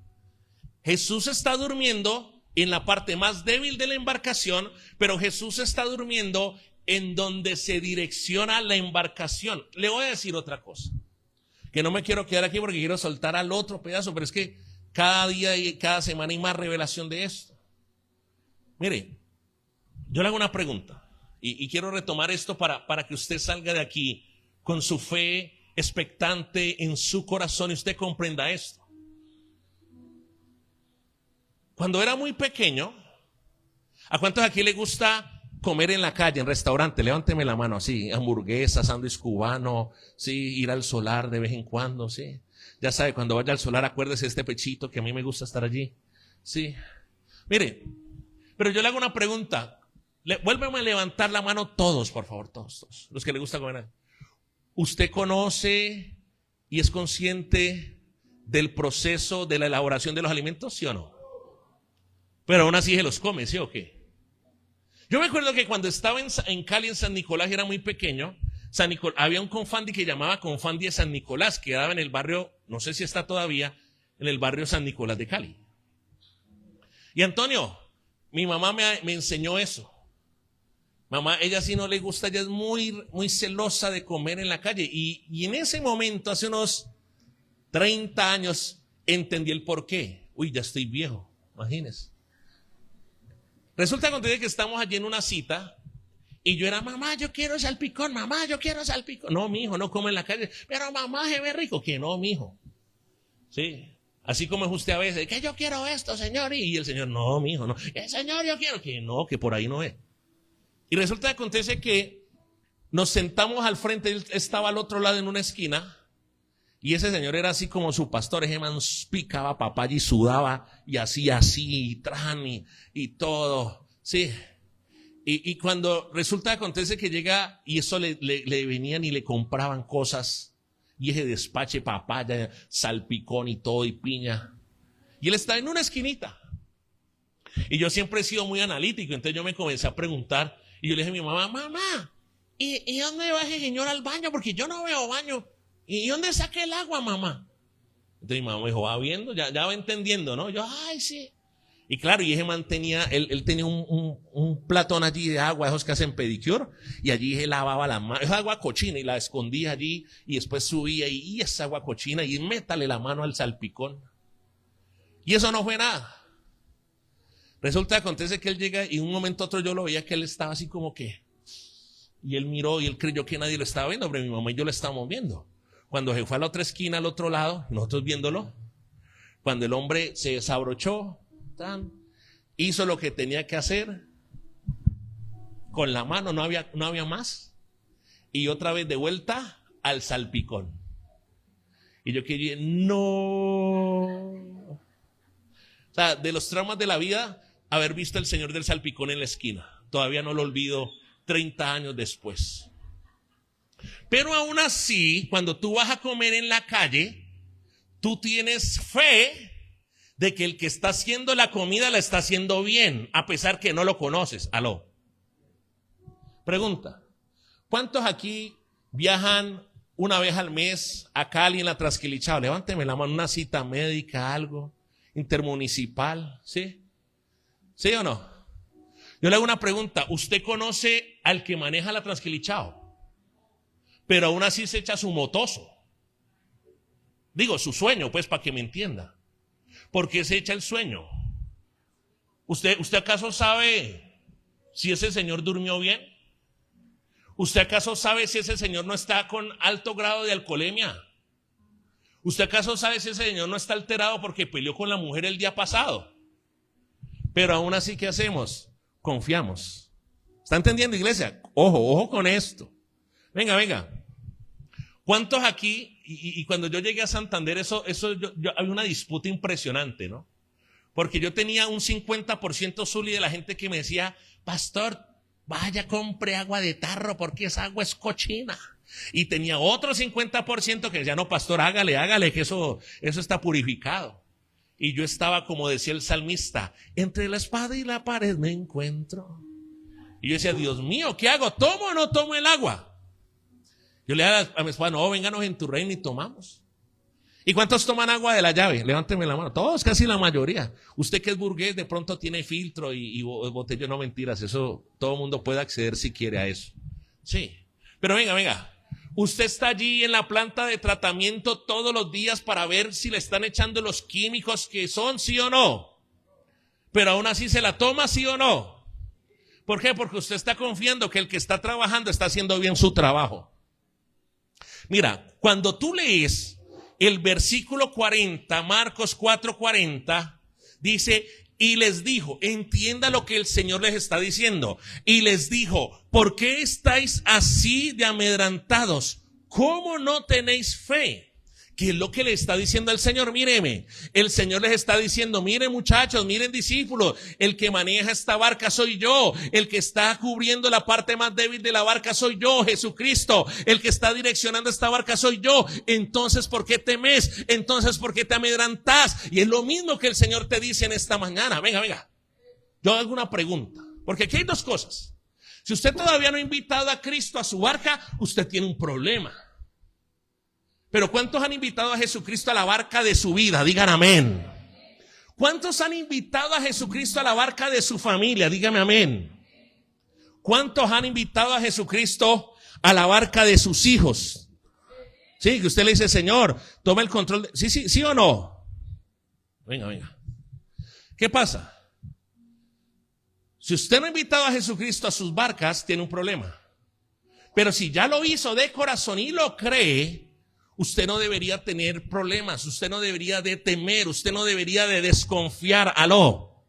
Jesús está durmiendo en la parte más débil de la embarcación, pero Jesús está durmiendo en donde se direcciona la embarcación. Le voy a decir otra cosa, que no me quiero quedar aquí porque quiero soltar al otro pedazo, pero es que cada día y cada semana hay más revelación de esto. Mire, yo le hago una pregunta y quiero retomar esto para que usted salga de aquí con su fe expectante en su corazón y usted comprenda esto. Cuando era muy pequeño, ¿a cuántos aquí le gusta comer en la calle, en restaurante? Levánteme la mano así, hamburguesa, sándwich cubano, sí, ir al Solar de vez en cuando, sí. Ya sabe, cuando vaya al Solar, acuérdese de este pechito que a mí me gusta estar allí, sí. Mire, pero yo le hago una pregunta. Vuélveme a levantar la mano todos, por favor, todos, los que le gusta comer. ¿Usted conoce y es consciente del proceso de la elaboración de los alimentos, sí o no? Pero aún así se los come, ¿sí o qué? Yo me acuerdo que cuando estaba en Cali, en San Nicolás, era muy pequeño, había un Confandi que llamaba Confandi de San Nicolás, que quedaba en el barrio, no sé si está todavía, en el barrio San Nicolás de Cali. Y Antonio, mi mamá me enseñó eso. Mamá, ella sí no le gusta, ella es muy, muy celosa de comer en la calle. Y en ese momento, hace unos 30 años, entendí el por qué. Uy, ya estoy viejo, imagínense. Resulta que estamos allí en una cita y yo era, mamá, yo quiero salpicón, mamá, yo quiero salpicón. No, mijo, no come en la calle. Pero mamá, se ve rico. Que no, mijo. Sí. Así como es usted a veces, que yo quiero esto, señor. Y el señor, no, mijo, no. Señor, yo quiero. Que no, que por ahí no es. Y resulta que acontece que nos sentamos al frente, él estaba al otro lado en una esquina. Y ese señor era así como su pastor, ese man picaba papaya y sudaba y hacía así, y tran y todo, sí. Y cuando resulta que acontece que llega y eso le venían y le compraban cosas, y ese despache papaya, salpicón y todo y piña. Y él está en una esquinita. Y yo siempre he sido muy analítico, entonces yo me comencé a preguntar y yo le dije a mi mamá, mamá, ¿y dónde va ese señor al baño? Porque yo no veo baño. ¿Y dónde saqué el agua, mamá? Entonces mi mamá me dijo, va viendo, ya va entendiendo, ¿no? Yo, ay, sí. Y claro, y ese man tenía, él tenía un platón allí de agua, esos que hacen pedicure, y allí se lavaba las manos, esa agua cochina, y la escondía allí, y después subía, y esa agua cochina, y métale la mano al salpicón. Y eso no fue nada. Resulta que acontece que él llega, y un momento a otro yo lo veía que él estaba así como que, y él miró, y él creyó que nadie lo estaba viendo, pero mi mamá y yo lo estábamos viendo. Cuando se fue a la otra esquina, al otro lado, nosotros viéndolo, cuando el hombre se desabrochó, hizo lo que tenía que hacer, con la mano, no había más, y otra vez de vuelta al salpicón. Y yo quería, no. O sea, de los traumas de la vida, haber visto al señor del salpicón en la esquina. Todavía no lo olvido 30 años después. Pero aún así, cuando tú vas a comer en la calle, tú tienes fe de que el que está haciendo la comida la está haciendo bien, a pesar que no lo conoces. Aló. Pregunta, ¿cuántos aquí viajan una vez al mes a Cali en la Trasquilichao? Levánteme la mano, una cita médica, algo, intermunicipal, ¿sí? ¿Sí o no? Yo le hago una pregunta, ¿usted conoce al que maneja la Trasquilichao? Pero aún así se echa su motoso. Digo, su sueño, pues, para que me entienda. ¿Por qué se echa el sueño? ¿Usted acaso sabe si ese señor durmió bien? ¿Usted acaso sabe si ese señor no está con alto grado de alcoholemia? ¿Usted acaso sabe si ese señor no está alterado porque peleó con la mujer el día pasado? Pero aún así, ¿qué hacemos? Confiamos. ¿Está entendiendo, iglesia? Ojo con esto. Venga. ¿Cuántos aquí, y cuando yo llegué a Santander, había una disputa impresionante, ¿no? Porque yo tenía un 50% Zuli de la gente que me decía, pastor, vaya, compre agua de tarro porque esa agua es cochina. Y tenía otro 50% que decía, no, pastor, hágale, que eso está purificado. Y yo estaba, como decía el salmista, entre la espada y la pared me encuentro. Y yo decía, Dios mío, ¿qué hago? ¿Tomo o no tomo el agua? Yo le dije a mi esposa, no, vénganos en tu reino y tomamos. ¿Y cuántos toman agua de la llave? Levánteme la mano. Todos, casi la mayoría. Usted que es burgués, de pronto tiene filtro y botella, no mentiras. Eso, todo el mundo puede acceder si quiere a eso. Sí. Pero venga. Usted está allí en la planta de tratamiento todos los días para ver si le están echando los químicos que son, sí o no. Pero aún así se la toma, sí o no. ¿Por qué? Porque usted está confiando que el que está trabajando está haciendo bien su trabajo. Mira, cuando tú lees el versículo 40, Marcos 4:40, dice, y les dijo, entienda lo que el Señor les está diciendo, y les dijo, ¿por qué estáis así de amedrentados? ¿Cómo no tenéis fe? ¿Qué es lo que le está diciendo el Señor? Míreme, el Señor les está diciendo, miren muchachos, miren discípulos, el que maneja esta barca soy yo, el que está cubriendo la parte más débil de la barca soy yo, Jesucristo, el que está direccionando esta barca soy yo. Entonces, ¿por qué temes? Entonces, ¿por qué te amedrantás? Y es lo mismo que el Señor te dice en esta mañana. Venga, yo hago una pregunta, porque aquí hay dos cosas. Si usted todavía no ha invitado a Cristo a su barca, usted tiene un problema. Pero ¿cuántos han invitado a Jesucristo a la barca de su vida? Digan amén. ¿Cuántos han invitado a Jesucristo a la barca de su familia? Dígame amén. ¿Cuántos han invitado a Jesucristo a la barca de sus hijos? Sí, que usted le dice, Señor, toma el control. Sí o no. Venga. ¿Qué pasa? Si usted no ha invitado a Jesucristo a sus barcas, tiene un problema. Pero si ya lo hizo de corazón y lo cree, usted no debería tener problemas, usted no debería de temer, usted no debería de desconfiar. Aló.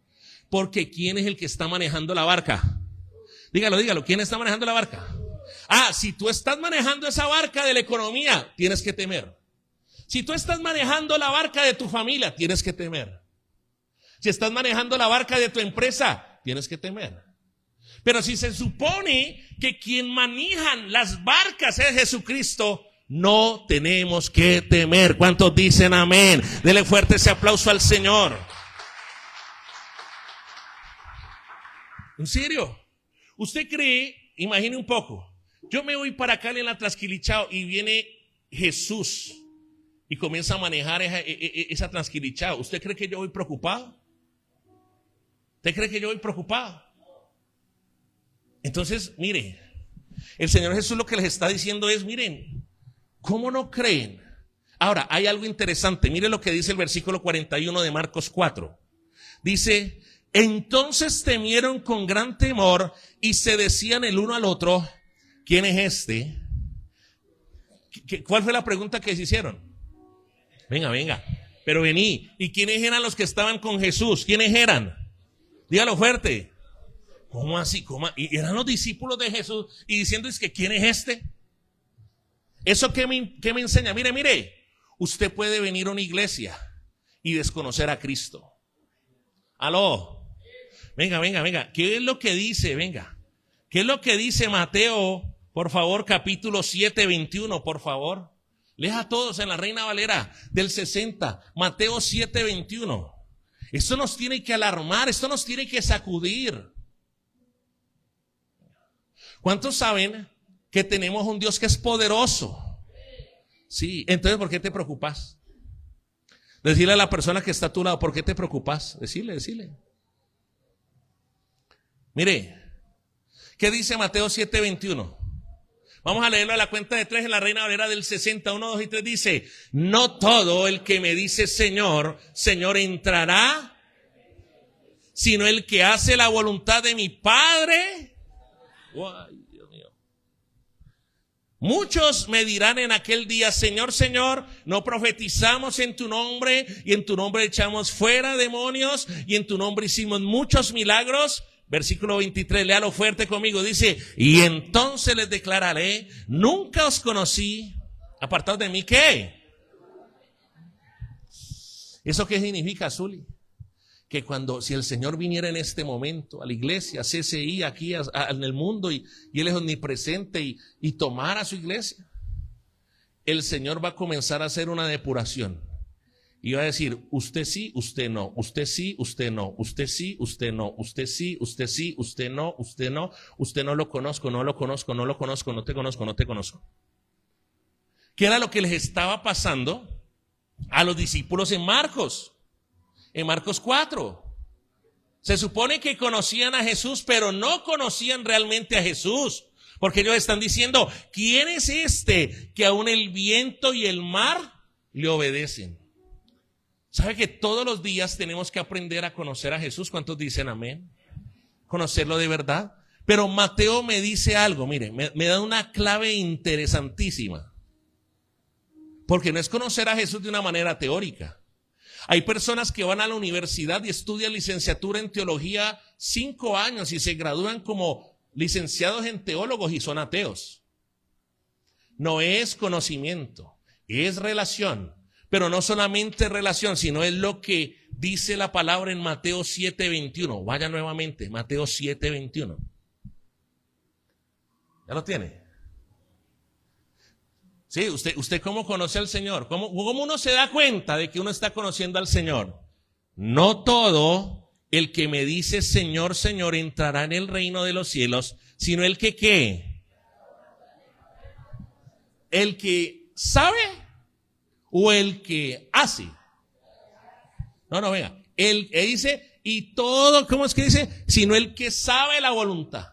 Porque ¿quién es el que está manejando la barca? Dígalo, ¿quién está manejando la barca? Si tú estás manejando esa barca de la economía, tienes que temer. Si tú estás manejando la barca de tu familia, tienes que temer. Si estás manejando la barca de tu empresa, tienes que temer. Pero si se supone que quien manejan las barcas es Jesucristo, no tenemos que temer. ¿Cuántos dicen amén? Dele fuerte ese aplauso al Señor. ¿En serio? ¿Usted cree? Imagine un poco. Yo me voy para Cali en la Trasquilichao y viene Jesús y comienza a manejar esa Trasquilichao. ¿Usted cree que yo voy preocupado? ¿Usted cree que yo voy preocupado? Entonces, mire, el Señor Jesús lo que les está diciendo es, miren, ¿cómo no creen? Ahora, hay algo interesante. Mire lo que dice el versículo 41 de Marcos 4. Dice, entonces temieron con gran temor y se decían el uno al otro, ¿quién es este? ¿Cuál fue la pregunta que se hicieron? Venga, pero vení. ¿Y quiénes eran los que estaban con Jesús? ¿Quiénes eran? Dígalo fuerte. ¿Cómo así? Y eran los discípulos de Jesús y diciendo, es que ¿quién es este? ¿Eso qué me enseña? Mire, usted puede venir a una iglesia y desconocer a Cristo. Aló. Venga. ¿Qué es lo que dice? Venga. ¿Qué es lo que dice Mateo? Por favor, capítulo 7, 21, por favor. Lea a todos en la Reina Valera del 60. Mateo 7, 21. Esto nos tiene que alarmar, esto nos tiene que sacudir. ¿Cuántos saben que tenemos un Dios que es poderoso? Sí, entonces ¿por qué te preocupas? Decirle a la persona que está a tu lado, ¿por qué te preocupas? Decirle. Mire, ¿qué dice Mateo 7:21? Vamos a leerlo a la cuenta de 3 en la Reina Valera del 60, 1, 2 y 3 dice, no todo el que me dice Señor, Señor entrará, sino el que hace la voluntad de mi Padre. Ay, Dios mío. Muchos me dirán en aquel día, Señor, Señor, no profetizamos en tu nombre, y en tu nombre echamos fuera demonios, y en tu nombre hicimos muchos milagros. Versículo 23, léalo fuerte conmigo, dice, y entonces les declararé, nunca os conocí, apartados de mí, ¿qué? ¿Eso qué significa, Zuli? Que si el Señor viniera en este momento a la iglesia, a CCI, aquí en el mundo, y Él es omnipresente, y tomara su iglesia, el Señor va a comenzar a hacer una depuración. Y va a decir, usted sí, usted no, usted sí, usted no, usted sí, usted no, usted sí, usted sí, usted no, usted no lo conozco, no lo conozco, no lo conozco, no te conozco, no te conozco. ¿Qué era lo que les estaba pasando a los discípulos en Marcos? En Marcos 4. Se supone que conocían a Jesús, pero no conocían realmente a Jesús. Porque ellos están diciendo, ¿quién es este que aún el viento y el mar le obedecen? ¿Sabe que todos los días tenemos que aprender a conocer a Jesús? ¿Cuántos dicen amén? Conocerlo de verdad. Pero Mateo me dice algo, mire, me da una clave interesantísima. Porque no es conocer a Jesús de una manera teórica. Hay personas que van a la universidad y estudian licenciatura en teología 5 años y se gradúan como licenciados en teólogos y son ateos. No es conocimiento, es relación. Pero no solamente relación, sino es lo que dice la palabra en Mateo 7:21. Vaya nuevamente, Mateo 7:21. ¿Ya lo tiene? Sí, usted ¿cómo conoce al Señor? ¿Cómo uno se da cuenta de que uno está conociendo al Señor? No todo el que me dice Señor, Señor entrará en el reino de los cielos, sino el que ¿qué? El que sabe o el que hace. No, venga. Él dice, y todo, ¿cómo es que dice? Sino el que sabe la voluntad.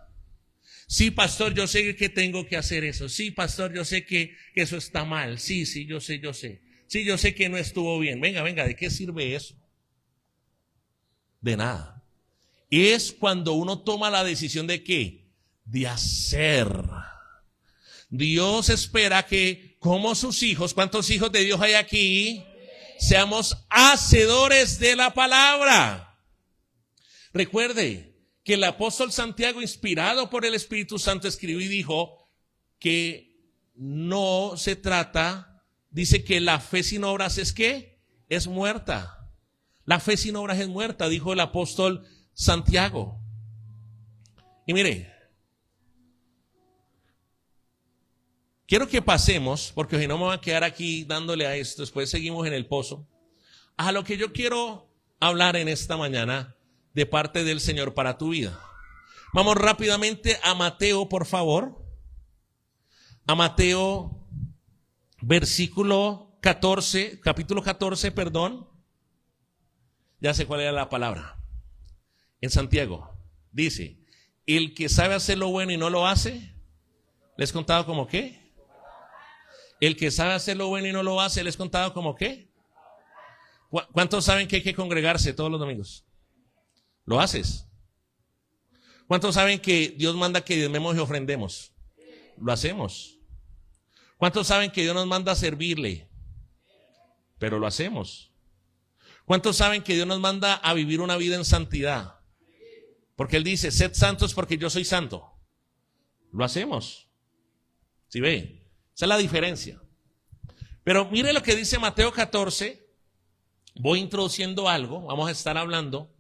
Sí, pastor, yo sé que tengo que hacer eso. Sí, pastor, yo sé que eso está mal. Sí, yo sé. Sí, yo sé que no estuvo bien. Venga, ¿de qué sirve eso? De nada. Es cuando uno toma la decisión de ¿qué? De hacer. Dios espera que, como sus hijos, ¿cuántos hijos de Dios hay aquí? Seamos hacedores de la palabra. Recuerde que el apóstol Santiago, inspirado por el Espíritu Santo, escribió y dijo que no se trata, dice que la fe sin obras es ¿qué? Es muerta. La fe sin obras es muerta, dijo el apóstol Santiago. Y mire, quiero que pasemos, porque si no me voy a quedar aquí dándole a esto, después seguimos en el pozo, a lo que yo quiero hablar en esta mañana de parte del Señor para tu vida. Vamos rápidamente a Mateo, por favor. A Mateo, capítulo 14, perdón. Ya sé cuál era la palabra. En Santiago, dice, el que sabe hacer lo bueno y no lo hace, ¿les contado como qué? El que sabe hacer lo bueno y no lo hace, ¿les contado como qué? ¿Cuántos saben que hay que congregarse todos los domingos? ¿Lo haces? ¿Cuántos saben que Dios manda que diezmemos y ofrendemos? Lo hacemos. ¿Cuántos saben que Dios nos manda a servirle? Pero lo hacemos. ¿Cuántos saben que Dios nos manda a vivir una vida en santidad? Porque Él dice, sed santos porque yo soy santo. Lo hacemos. ¿Sí ve? Esa es la diferencia. Pero mire lo que dice Mateo 14. Voy introduciendo algo. Vamos a estar hablando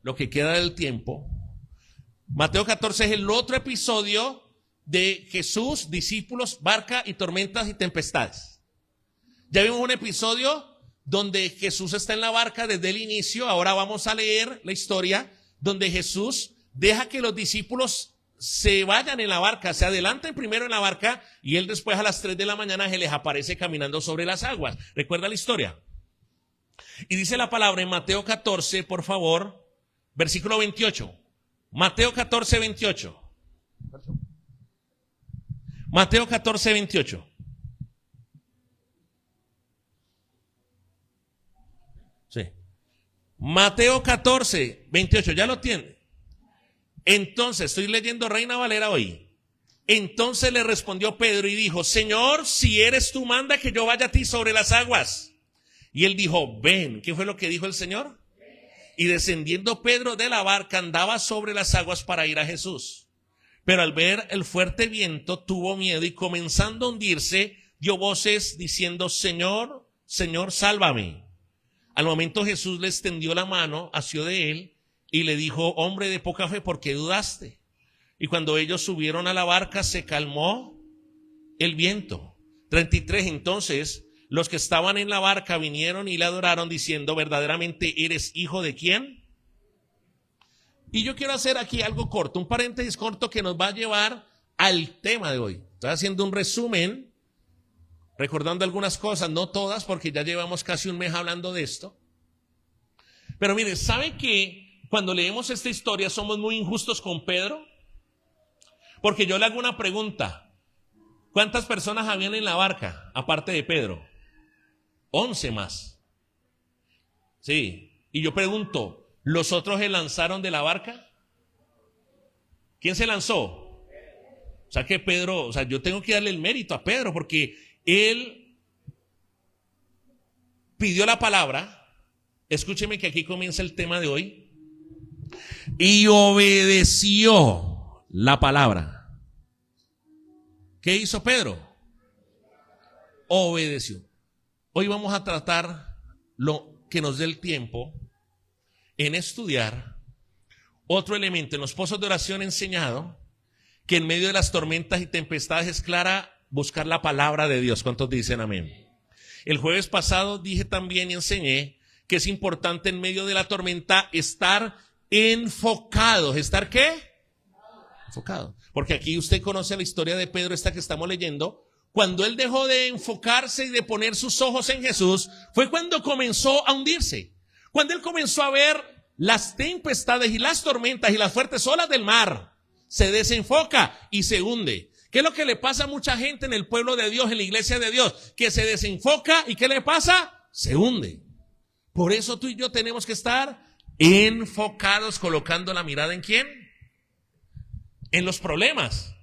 lo que queda del tiempo. Mateo 14 es el otro episodio de Jesús, discípulos, barca y tormentas y tempestades. Ya vimos un episodio donde Jesús está en la barca desde el inicio. Ahora vamos a leer la historia donde Jesús deja que los discípulos se vayan en la barca, se adelanten primero en la barca y Él después a las 3 de la mañana se les aparece caminando sobre las aguas. ¿Recuerda la historia? Y dice la palabra en Mateo 14, por favor, versículo 28. Mateo 14, 28. Mateo 14, 28. Sí. Mateo 14, 28. ¿Ya lo tiene? Entonces, estoy leyendo Reina Valera hoy. Entonces le respondió Pedro y dijo: Señor, si eres tú, manda que yo vaya a ti sobre las aguas. Y él dijo: ven. ¿Qué fue lo que dijo el Señor? Y descendiendo Pedro de la barca, andaba sobre las aguas para ir a Jesús. Pero al ver el fuerte viento, tuvo miedo y comenzando a hundirse, dio voces diciendo: Señor, Señor, sálvame. Al momento Jesús le extendió la mano, asió de él y le dijo: hombre de poca fe, ¿por qué dudaste? Y cuando ellos subieron a la barca, se calmó el viento. 33. Entonces los que estaban en la barca vinieron y le adoraron diciendo: verdaderamente eres hijo de ¿quién? Y yo quiero hacer aquí algo corto, un paréntesis corto que nos va a llevar al tema de hoy. Estoy haciendo un resumen, recordando algunas cosas, no todas, porque ya llevamos casi un mes hablando de esto. Pero mire, ¿sabe que cuando leemos esta historia somos muy injustos con Pedro? Porque yo le hago una pregunta: ¿cuántas personas habían en la barca, aparte de Pedro? 11 más. Sí, y yo pregunto, ¿los otros se lanzaron de la barca? ¿Quién se lanzó? O sea que Pedro, o sea, yo tengo que darle el mérito a Pedro porque él pidió la palabra. Escúcheme que aquí comienza el tema de hoy. Y obedeció la palabra. ¿Qué hizo Pedro? Obedeció. Hoy vamos a tratar lo que nos dé el tiempo en estudiar otro elemento. En los pozos de oración he enseñado que en medio de las tormentas y tempestades es clara buscar la palabra de Dios. ¿Cuántos dicen amén? El jueves pasado dije también y enseñé que es importante en medio de la tormenta estar enfocados. ¿Estar qué? Enfocado. Porque aquí usted conoce la historia de Pedro, esta que estamos leyendo. Cuando él dejó de enfocarse y de poner sus ojos en Jesús, fue cuando comenzó a hundirse. Cuando él comenzó a ver las tempestades y las tormentas y las fuertes olas del mar, se desenfoca y se hunde. ¿Qué es lo que le pasa a mucha gente en el pueblo de Dios, en la iglesia de Dios? Que se desenfoca y ¿qué le pasa? Se hunde. Por eso tú y yo tenemos que estar enfocados, colocando la mirada ¿en quién? En los problemas,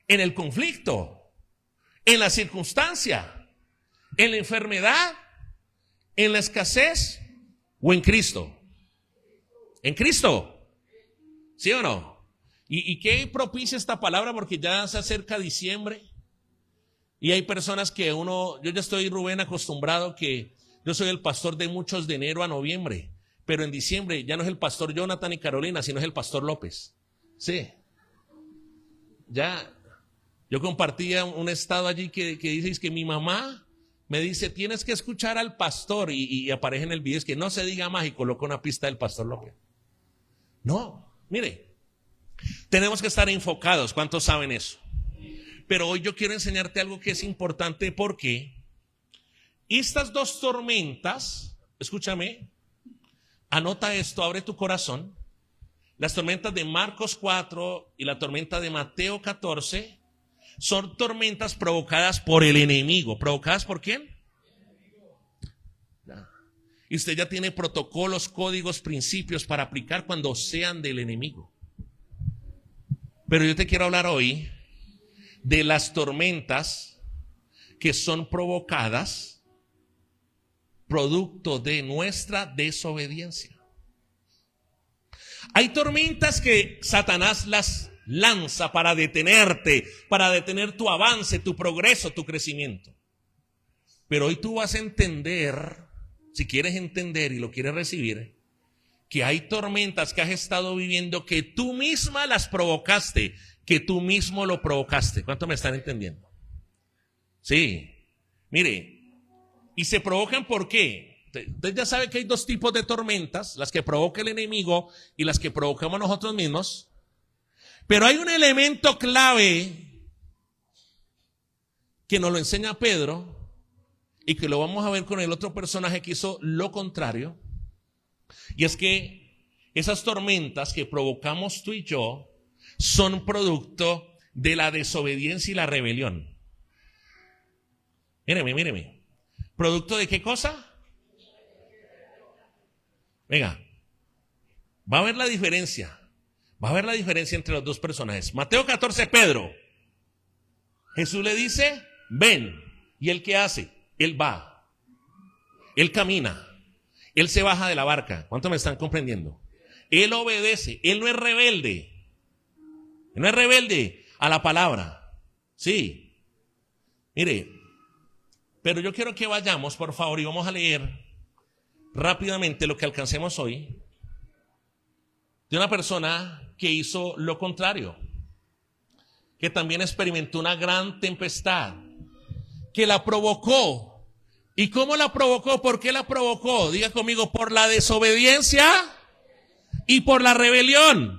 en el conflicto, en la circunstancia, en la enfermedad, en la escasez o en Cristo. ¿En Cristo? ¿Sí o no? ¿Y qué propicia esta palabra? Porque ya se acerca diciembre y hay personas que yo ya estoy, Rubén, acostumbrado que yo soy el pastor de muchos de enero a noviembre, pero en diciembre ya no es el pastor Jonathan y Carolina, sino es el pastor López. Sí. Ya, yo compartía un estado allí que dice que mi mamá me dice: tienes que escuchar al pastor, y aparece en el video, es que no se diga más, y coloca una pista del pastor López. No, mire, tenemos que estar enfocados. ¿Cuántos saben eso? Pero hoy yo quiero enseñarte algo que es importante, porque estas dos tormentas, escúchame, anota esto, abre tu corazón. Las tormentas de Marcos 4 y la tormenta de Mateo 14 son tormentas provocadas por el enemigo. ¿Provocadas por quién? Y usted ya tiene protocolos, códigos, principios para aplicar cuando sean del enemigo. Pero yo te quiero hablar hoy de las tormentas que son provocadas producto de nuestra desobediencia. Hay tormentas que Satanás las lanza para detenerte, para detener tu avance, tu progreso, tu crecimiento. Pero hoy tú vas a entender, si quieres entender y lo quieres recibir, que hay tormentas que has estado viviendo que tú misma las provocaste, que tú mismo lo provocaste. ¿Cuánto me están entendiendo? Sí, mire, y se provocan ¿por qué? Usted ya sabe que hay dos tipos de tormentas, las que provoca el enemigo y las que provocamos nosotros mismos. Pero hay un elemento clave que nos lo enseña Pedro y que lo vamos a ver con el otro personaje que hizo lo contrario. Y es que esas tormentas que provocamos tú y yo son producto de la desobediencia y la rebelión. Míreme. ¿Producto de qué cosa? Venga, va a ver la diferencia. Va a ver la diferencia entre los dos personajes. Mateo 14, Pedro. Jesús le dice, ven. ¿Y él qué hace? Él va. Él camina. Él se baja de la barca. ¿Cuánto me están comprendiendo? Él obedece. Él no es rebelde. Él no es rebelde a la palabra. Sí. Mire, pero yo quiero que vayamos, por favor, y vamos a leer rápidamente lo que alcancemos hoy de una persona que hizo lo contrario, que también experimentó una gran tempestad, que la provocó. ¿Y cómo la provocó? ¿Por qué la provocó? Diga conmigo, por la desobediencia y por la rebelión.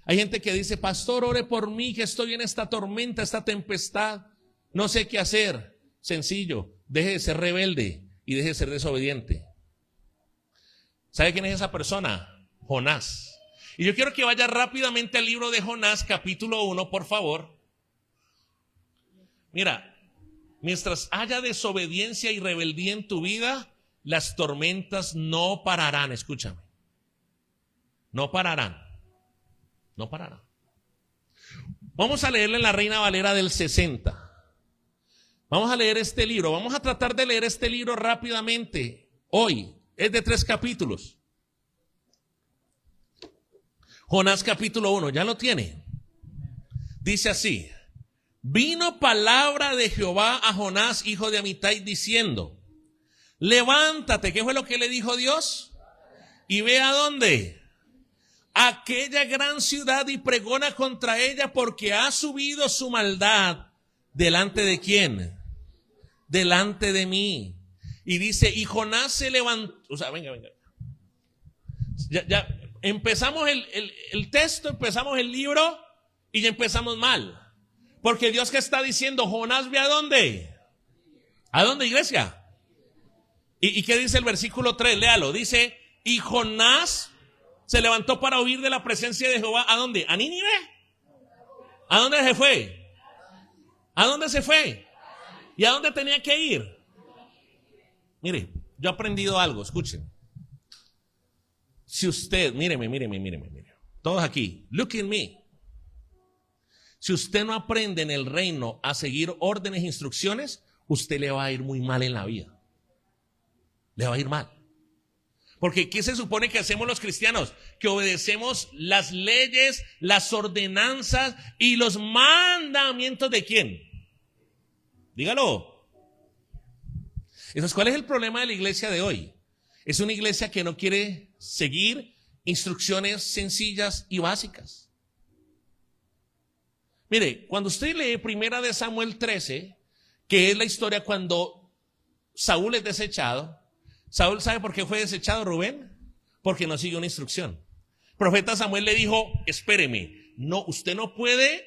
Hay gente que dice, pastor, ore por mí, que estoy en esta tormenta, esta tempestad, no sé qué hacer. Sencillo, deje de ser rebelde y deje de ser desobediente. ¿Sabe quién es esa persona? Jonás. Y yo quiero que vaya rápidamente al libro de Jonás, capítulo 1, por favor. Mira, mientras haya desobediencia y rebeldía en tu vida, las tormentas no pararán, escúchame. No pararán. No pararán. Vamos a leerle en la Reina Valera del 60. Vamos a leer este libro. Vamos a tratar de leer este libro rápidamente. Hoy es de 3 capítulos. Jonás capítulo 1, ¿ya lo tiene? Dice así: vino palabra de Jehová a Jonás, hijo de Amitai, diciendo, levántate. ¿Qué fue lo que le dijo Dios? Y ve a dónde. Aquella gran ciudad y pregona contra ella, porque ha subido su maldad. ¿Delante de quién? Delante de mí. Y dice, y Jonás se levantó. O sea, venga. Ya empezamos el texto, empezamos el libro y ya empezamos mal. Porque Dios que está diciendo, Jonás, ve a dónde. ¿A dónde, iglesia? ¿Y qué dice el versículo 3? Léalo. Dice, y Jonás se levantó para huir de la presencia de Jehová. ¿A dónde? ¿A Nínive? ¿A dónde se fue? ¿A dónde se fue? ¿Y a dónde tenía que ir? Mire, yo he aprendido algo, escuchen. Si usted, míreme. Todos aquí, look at me. Si usted no aprende en el reino a seguir órdenes e instrucciones, usted le va a ir muy mal en la vida. Le va a ir mal. Porque ¿qué se supone que hacemos los cristianos? Que obedecemos las leyes, las ordenanzas y los mandamientos ¿de quién? Dígalo. Entonces, ¿cuál es el problema de la iglesia de hoy? Es una iglesia que no quiere seguir instrucciones sencillas y básicas. Mire, cuando usted lee 1 Samuel 13, que es la historia cuando Saúl es desechado. Saúl, ¿sabe por qué fue desechado, Rubén? Porque no siguió una instrucción. El profeta Samuel le dijo, espéreme, no, usted no puede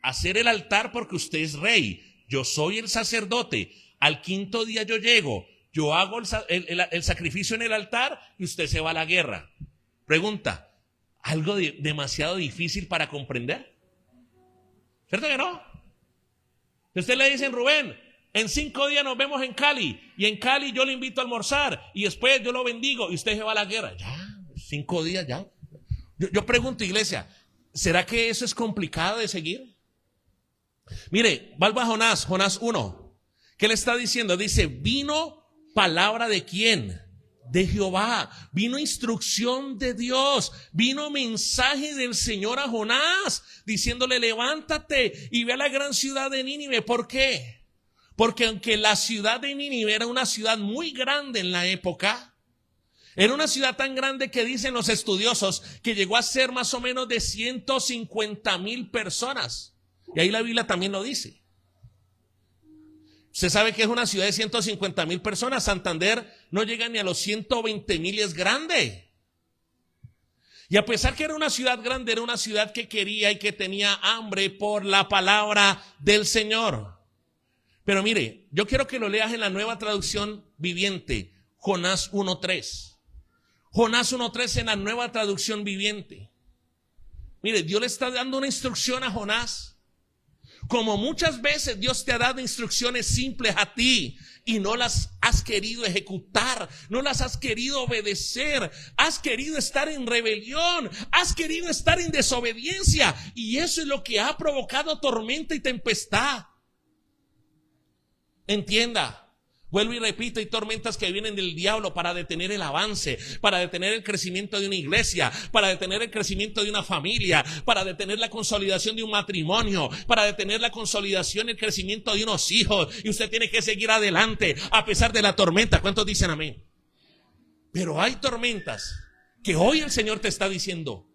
hacer el altar porque usted es rey. Yo soy el sacerdote. Al 5º día yo llego, yo hago el sacrificio en el altar y usted se va a la guerra. Pregunta, ¿algo demasiado difícil para comprender? ¿Cierto que no? Usted le dice, Rubén, en 5 días nos vemos en Cali, y en Cali yo le invito a almorzar, y después yo lo bendigo, y usted se va a la guerra. Ya, 5 días ya. Yo pregunto, iglesia, ¿será que eso es complicado de seguir? Mire, vuelva a Jonás 1. ¿Qué le está diciendo? Dice, vino palabra ¿de quién? De Jehová. Vino instrucción de Dios. Vino mensaje del Señor a Jonás, diciéndole, levántate y ve a la gran ciudad de Nínive. ¿Por qué? Porque aunque la ciudad de Nínive era una ciudad muy grande en la época, era una ciudad tan grande que dicen los estudiosos que llegó a ser más o menos de 150,000 personas. Y ahí la Biblia también lo dice. Usted sabe que es una ciudad de 150,000 personas. Santander no llega ni a los 120,000 y es grande. Y a pesar que era una ciudad grande, era una ciudad que quería y que tenía hambre por la palabra del Señor. Pero mire, yo quiero que lo leas en la Nueva Traducción Viviente, Jonás 1:3. Jonás 1:3 en la Nueva Traducción Viviente. Mire, Dios le está dando una instrucción a Jonás. Como muchas veces Dios te ha dado instrucciones simples a ti y no las has querido ejecutar, no las has querido obedecer, has querido estar en rebelión, has querido estar en desobediencia, y eso es lo que ha provocado tormenta y tempestad. Entienda. Vuelvo y repito, hay tormentas que vienen del diablo para detener el avance, para detener el crecimiento de una iglesia, para detener el crecimiento de una familia, para detener la consolidación de un matrimonio, para detener la consolidación y el crecimiento de unos hijos. Y usted tiene que seguir adelante a pesar de la tormenta. ¿Cuántos dicen amén? Pero hay tormentas que hoy el Señor te está diciendo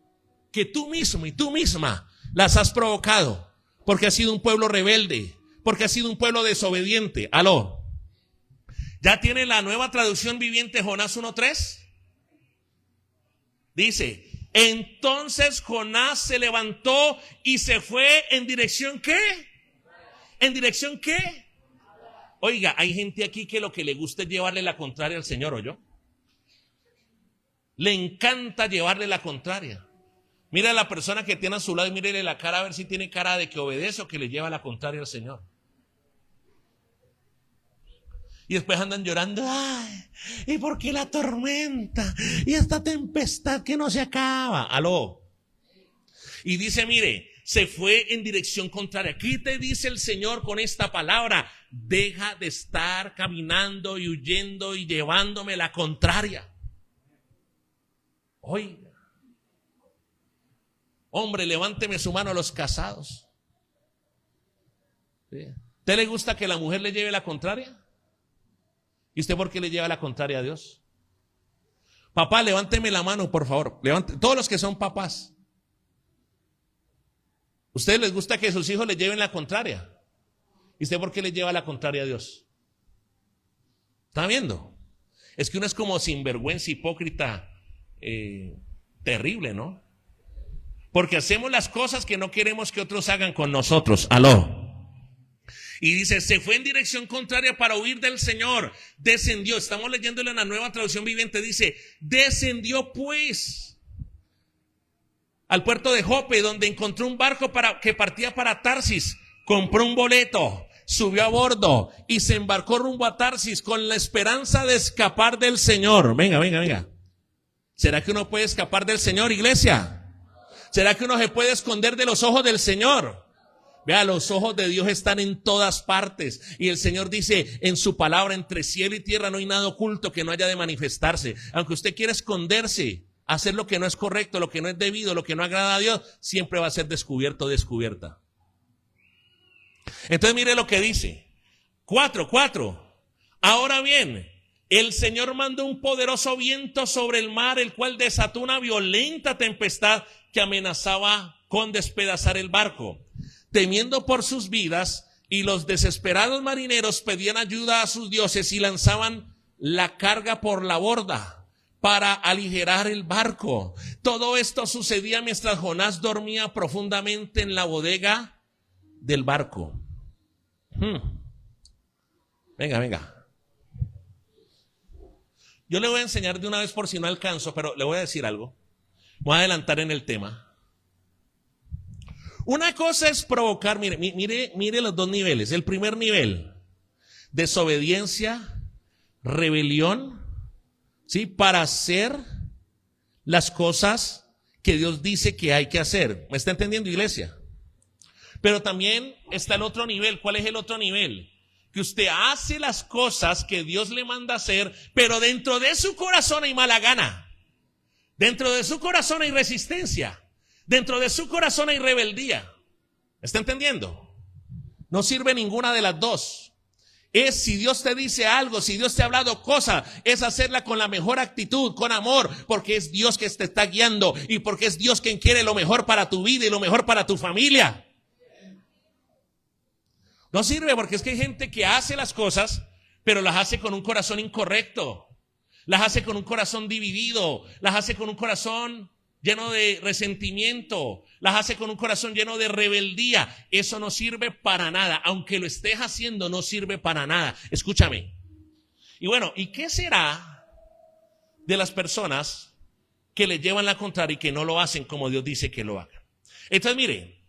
que tú mismo y tú misma las has provocado, porque has sido un pueblo rebelde, porque has sido un pueblo desobediente. Aló. ¿Ya tiene la Nueva Traducción Viviente Jonás 1:3? Dice, entonces Jonás se levantó y se fue en dirección ¿qué? ¿En dirección qué? Oiga, hay gente aquí que lo que le gusta es llevarle la contraria al Señor, ¿oyó? Le encanta llevarle la contraria. Mira a la persona que tiene a su lado y mírele la cara a ver si tiene cara de que obedece o que le lleva la contraria al Señor. Y después andan llorando, ay, ¿y por qué la tormenta? Y esta tempestad que no se acaba. Aló. Y dice, mire, se fue en dirección contraria. ¿Qué te dice el Señor con esta palabra? Deja de estar caminando y huyendo y llevándome la contraria. Oiga. Hombre, levánteme su mano a los casados. ¿Sí? ¿Te le gusta que la mujer le lleve la contraria? ¿Y usted por qué le lleva la contraria a Dios? Papá, levánteme la mano, por favor. Todos los que son papás. ¿Ustedes les gusta que sus hijos les lleven la contraria? ¿Y usted por qué le lleva la contraria a Dios? ¿Está viendo? Es que uno es como sinvergüenza, hipócrita, terrible, ¿no? Porque hacemos las cosas que no queremos que otros hagan con nosotros. Aló. Y dice, se fue en dirección contraria para huir del Señor. Descendió, estamos leyéndolo en la Nueva Traducción Viviente, dice, descendió pues al puerto de Jope, donde encontró un barco que partía para Tarsis. Compró un boleto, subió a bordo y se embarcó rumbo a Tarsis con la esperanza de escapar del Señor. Venga, venga, venga. ¿Será que uno puede escapar del Señor, iglesia? ¿Será que uno se puede esconder de los ojos del Señor? Vea, los ojos de Dios están en todas partes. Y el Señor dice en su palabra, entre cielo y tierra no hay nada oculto que no haya de manifestarse. Aunque usted quiera esconderse, hacer lo que no es correcto, lo que no es debido, lo que no agrada a Dios, siempre va a ser descubierto o descubierta. Entonces mire lo que dice. 4. Ahora bien, el Señor mandó un poderoso viento sobre el mar, el cual desató una violenta tempestad que amenazaba con despedazar el barco. Temiendo por sus vidas, y los desesperados marineros pedían ayuda a sus dioses y lanzaban la carga por la borda para aligerar el barco. Todo esto sucedía mientras Jonás dormía profundamente en la bodega del barco. Venga, venga. Yo le voy a enseñar de una vez por si no alcanzo, pero le voy a decir algo. Voy a adelantar en el tema. Una cosa es provocar, mire los dos niveles. El primer nivel, desobediencia, rebelión, ¿sí? Para hacer las cosas que Dios dice que hay que hacer. ¿Me está entendiendo, iglesia? Pero también está el otro nivel. ¿Cuál es el otro nivel? Que usted hace las cosas que Dios le manda hacer, pero dentro de su corazón hay mala gana. Dentro de su corazón hay resistencia. Dentro de su corazón hay rebeldía. ¿Está entendiendo? No sirve ninguna de las dos. Es si Dios te dice algo, si Dios te ha hablado cosa, es hacerla con la mejor actitud, con amor, porque es Dios que te está guiando y porque es Dios quien quiere lo mejor para tu vida y lo mejor para tu familia. No sirve porque es que hay gente que hace las cosas, pero las hace con un corazón incorrecto. Las hace con un corazón dividido, las hace con un corazón lleno de resentimiento, las hace con un corazón lleno de rebeldía. Eso no sirve para nada. Aunque lo estés haciendo, no sirve para nada. Escúchame. Y bueno, ¿y qué será de las personas que le llevan la contraria y que no lo hacen como Dios dice que lo hagan? Entonces, mire,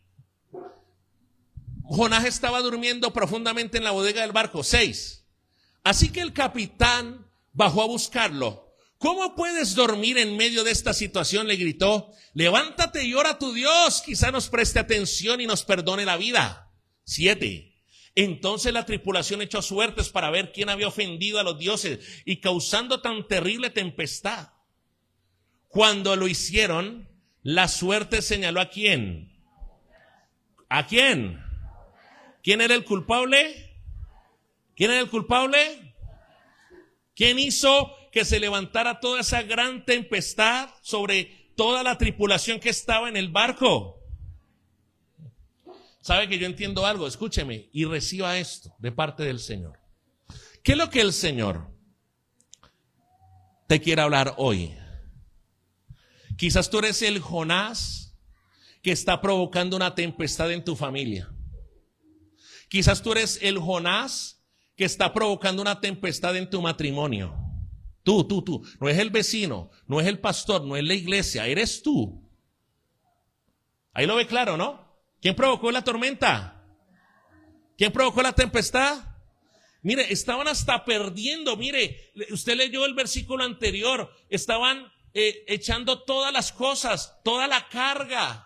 Jonás estaba durmiendo profundamente en la bodega del barco. 6. Así que el capitán bajó a buscarlo. ¿Cómo puedes dormir en medio de esta situación?, le gritó. Levántate y ora a tu Dios, quizá nos preste atención y nos perdone la vida. 7. Entonces la tripulación echó suertes para ver quién había ofendido a los dioses y causando tan terrible tempestad. Cuando lo hicieron, la suerte señaló ¿a quién? ¿A quién? ¿Quién era el culpable? ¿Quién era el culpable? ¿Quién hizo que se levantara toda esa gran tempestad sobre toda la tripulación que estaba en el barco? ¿Sabe que yo entiendo algo? Escúcheme y reciba esto de parte del Señor. ¿Qué es lo que el Señor te quiere hablar hoy? Quizás tú eres el Jonás que está provocando una tempestad en tu familia. Quizás tú eres el Jonás que está provocando una tempestad en tu matrimonio. Tú. No es el vecino, no es el pastor, no es la iglesia, eres tú. Ahí lo ve claro, ¿no? ¿Quién provocó la tormenta? ¿Quién provocó la tempestad? Mire, estaban hasta perdiendo. Mire, usted leyó el versículo anterior. Estaban echando todas las cosas, toda la carga.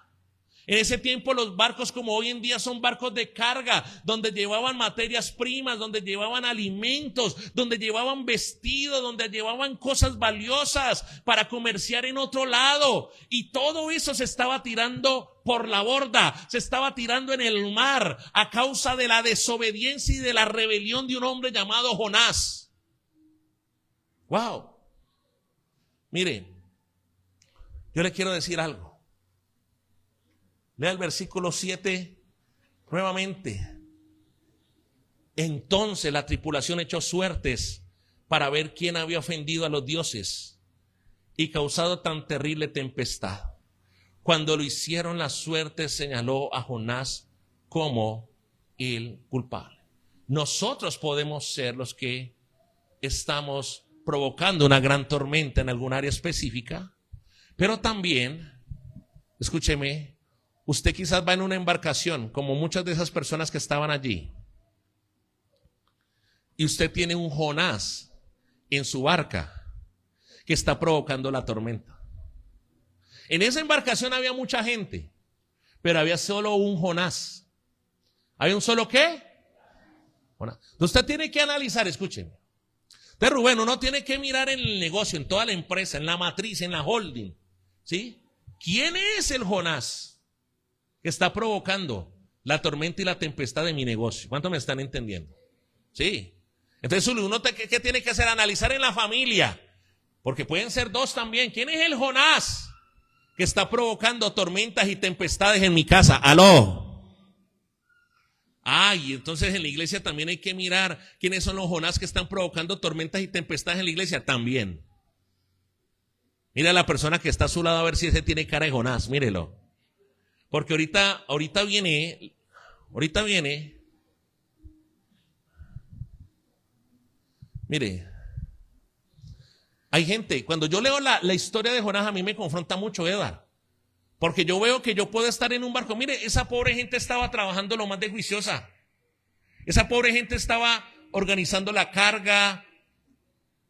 En ese tiempo los barcos como hoy en día son barcos de carga, donde llevaban materias primas, donde llevaban alimentos, donde llevaban vestidos, donde llevaban cosas valiosas para comerciar en otro lado. Y todo eso se estaba tirando por la borda, se estaba tirando en el mar a causa de la desobediencia y de la rebelión de un hombre llamado Jonás. Wow. Mire, yo le quiero decir algo. Lea el versículo 7 nuevamente. Entonces la tripulación echó suertes para ver quién había ofendido a los dioses y causado tan terrible tempestad. Cuando lo hicieron, la suerte señaló a Jonás como el culpable. Nosotros podemos ser los que estamos provocando una gran tormenta en algún área específica, pero también, escúcheme, usted quizás va en una embarcación, como muchas de esas personas que estaban allí, y usted tiene un Jonás en su barca que está provocando la tormenta. En esa embarcación había mucha gente, pero había solo un Jonás. ¿Había un solo qué? Jonás. Usted tiene que analizar, escúcheme. De Rubén, uno tiene que mirar en el negocio, en toda la empresa, en la matriz, en la holding, ¿sí? ¿Quién es el Jonás que está provocando la tormenta y la tempestad de mi negocio? ¿Cuánto me están entendiendo? Sí. Entonces uno ¿qué tiene que hacer? Analizar en la familia, porque pueden ser dos también. ¿Quién es el Jonás que está provocando tormentas y tempestades en mi casa? ¡Aló! Y entonces en la iglesia también hay que mirar quiénes son los Jonás que están provocando tormentas y tempestades en la iglesia también. Mira a la persona que está a su lado a ver si ese tiene cara de Jonás, mírelo. Porque ahorita viene, mire, hay gente, cuando yo leo la historia de Jonás, a mí me confronta mucho, Edgar, porque yo veo que yo puedo estar en un barco. Mire, esa pobre gente estaba trabajando lo más de juiciosa. Esa pobre gente estaba organizando la carga,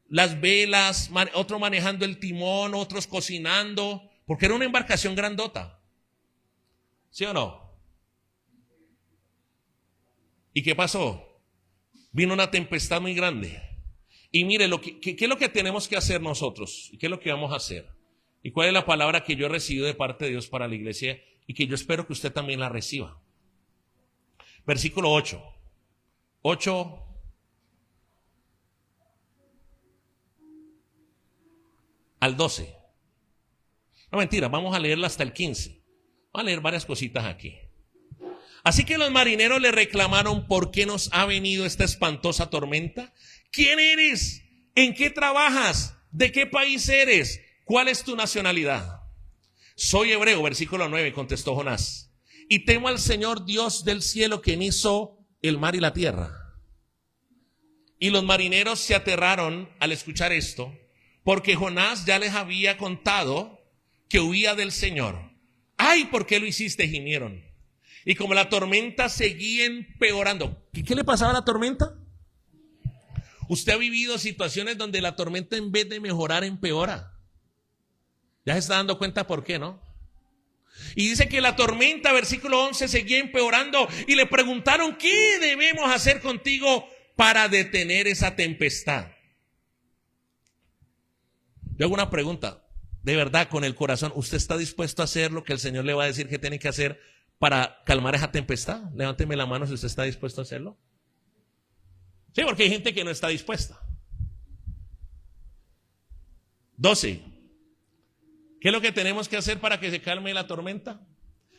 las velas, otro manejando el timón, otros cocinando, porque era una embarcación grandota. ¿Sí o no? ¿Y qué pasó? Vino una tempestad muy grande. Y mire, ¿qué es lo que tenemos que hacer nosotros? ¿Y qué es lo que vamos a hacer? ¿Y cuál es la palabra que yo he recibido de parte de Dios para la iglesia y que yo espero que usted también la reciba? Versículo 8. 8 al 12. No, mentira, vamos a leerla hasta el 15. Vamos a leer varias cositas aquí. Así que los marineros le reclamaron: ¿por qué nos ha venido esta espantosa tormenta? ¿Quién eres? ¿En qué trabajas? ¿De qué país eres? ¿Cuál es tu nacionalidad? Soy hebreo, versículo 9, contestó Jonás, y temo al Señor Dios del cielo, quien hizo el mar y la tierra. Y los marineros se aterraron al escuchar esto, porque Jonás ya les había contado que huía del Señor. ¡Ay, por qué lo hiciste!, gimieron. Y como la tormenta seguía empeorando. ¿Qué le pasaba a la tormenta? Usted ha vivido situaciones donde la tormenta en vez de mejorar empeora. Ya se está dando cuenta por qué, ¿no? Y dice que la tormenta, versículo 11, seguía empeorando y le preguntaron, ¿qué debemos hacer contigo para detener esa tempestad? Yo hago una pregunta, de verdad, con el corazón, ¿usted está dispuesto a hacer lo que el Señor le va a decir que tiene que hacer para calmar esa tempestad? Levánteme la mano si usted está dispuesto a hacerlo. Sí, porque hay gente que no está dispuesta. 12. ¿Qué es lo que tenemos que hacer para que se calme la tormenta?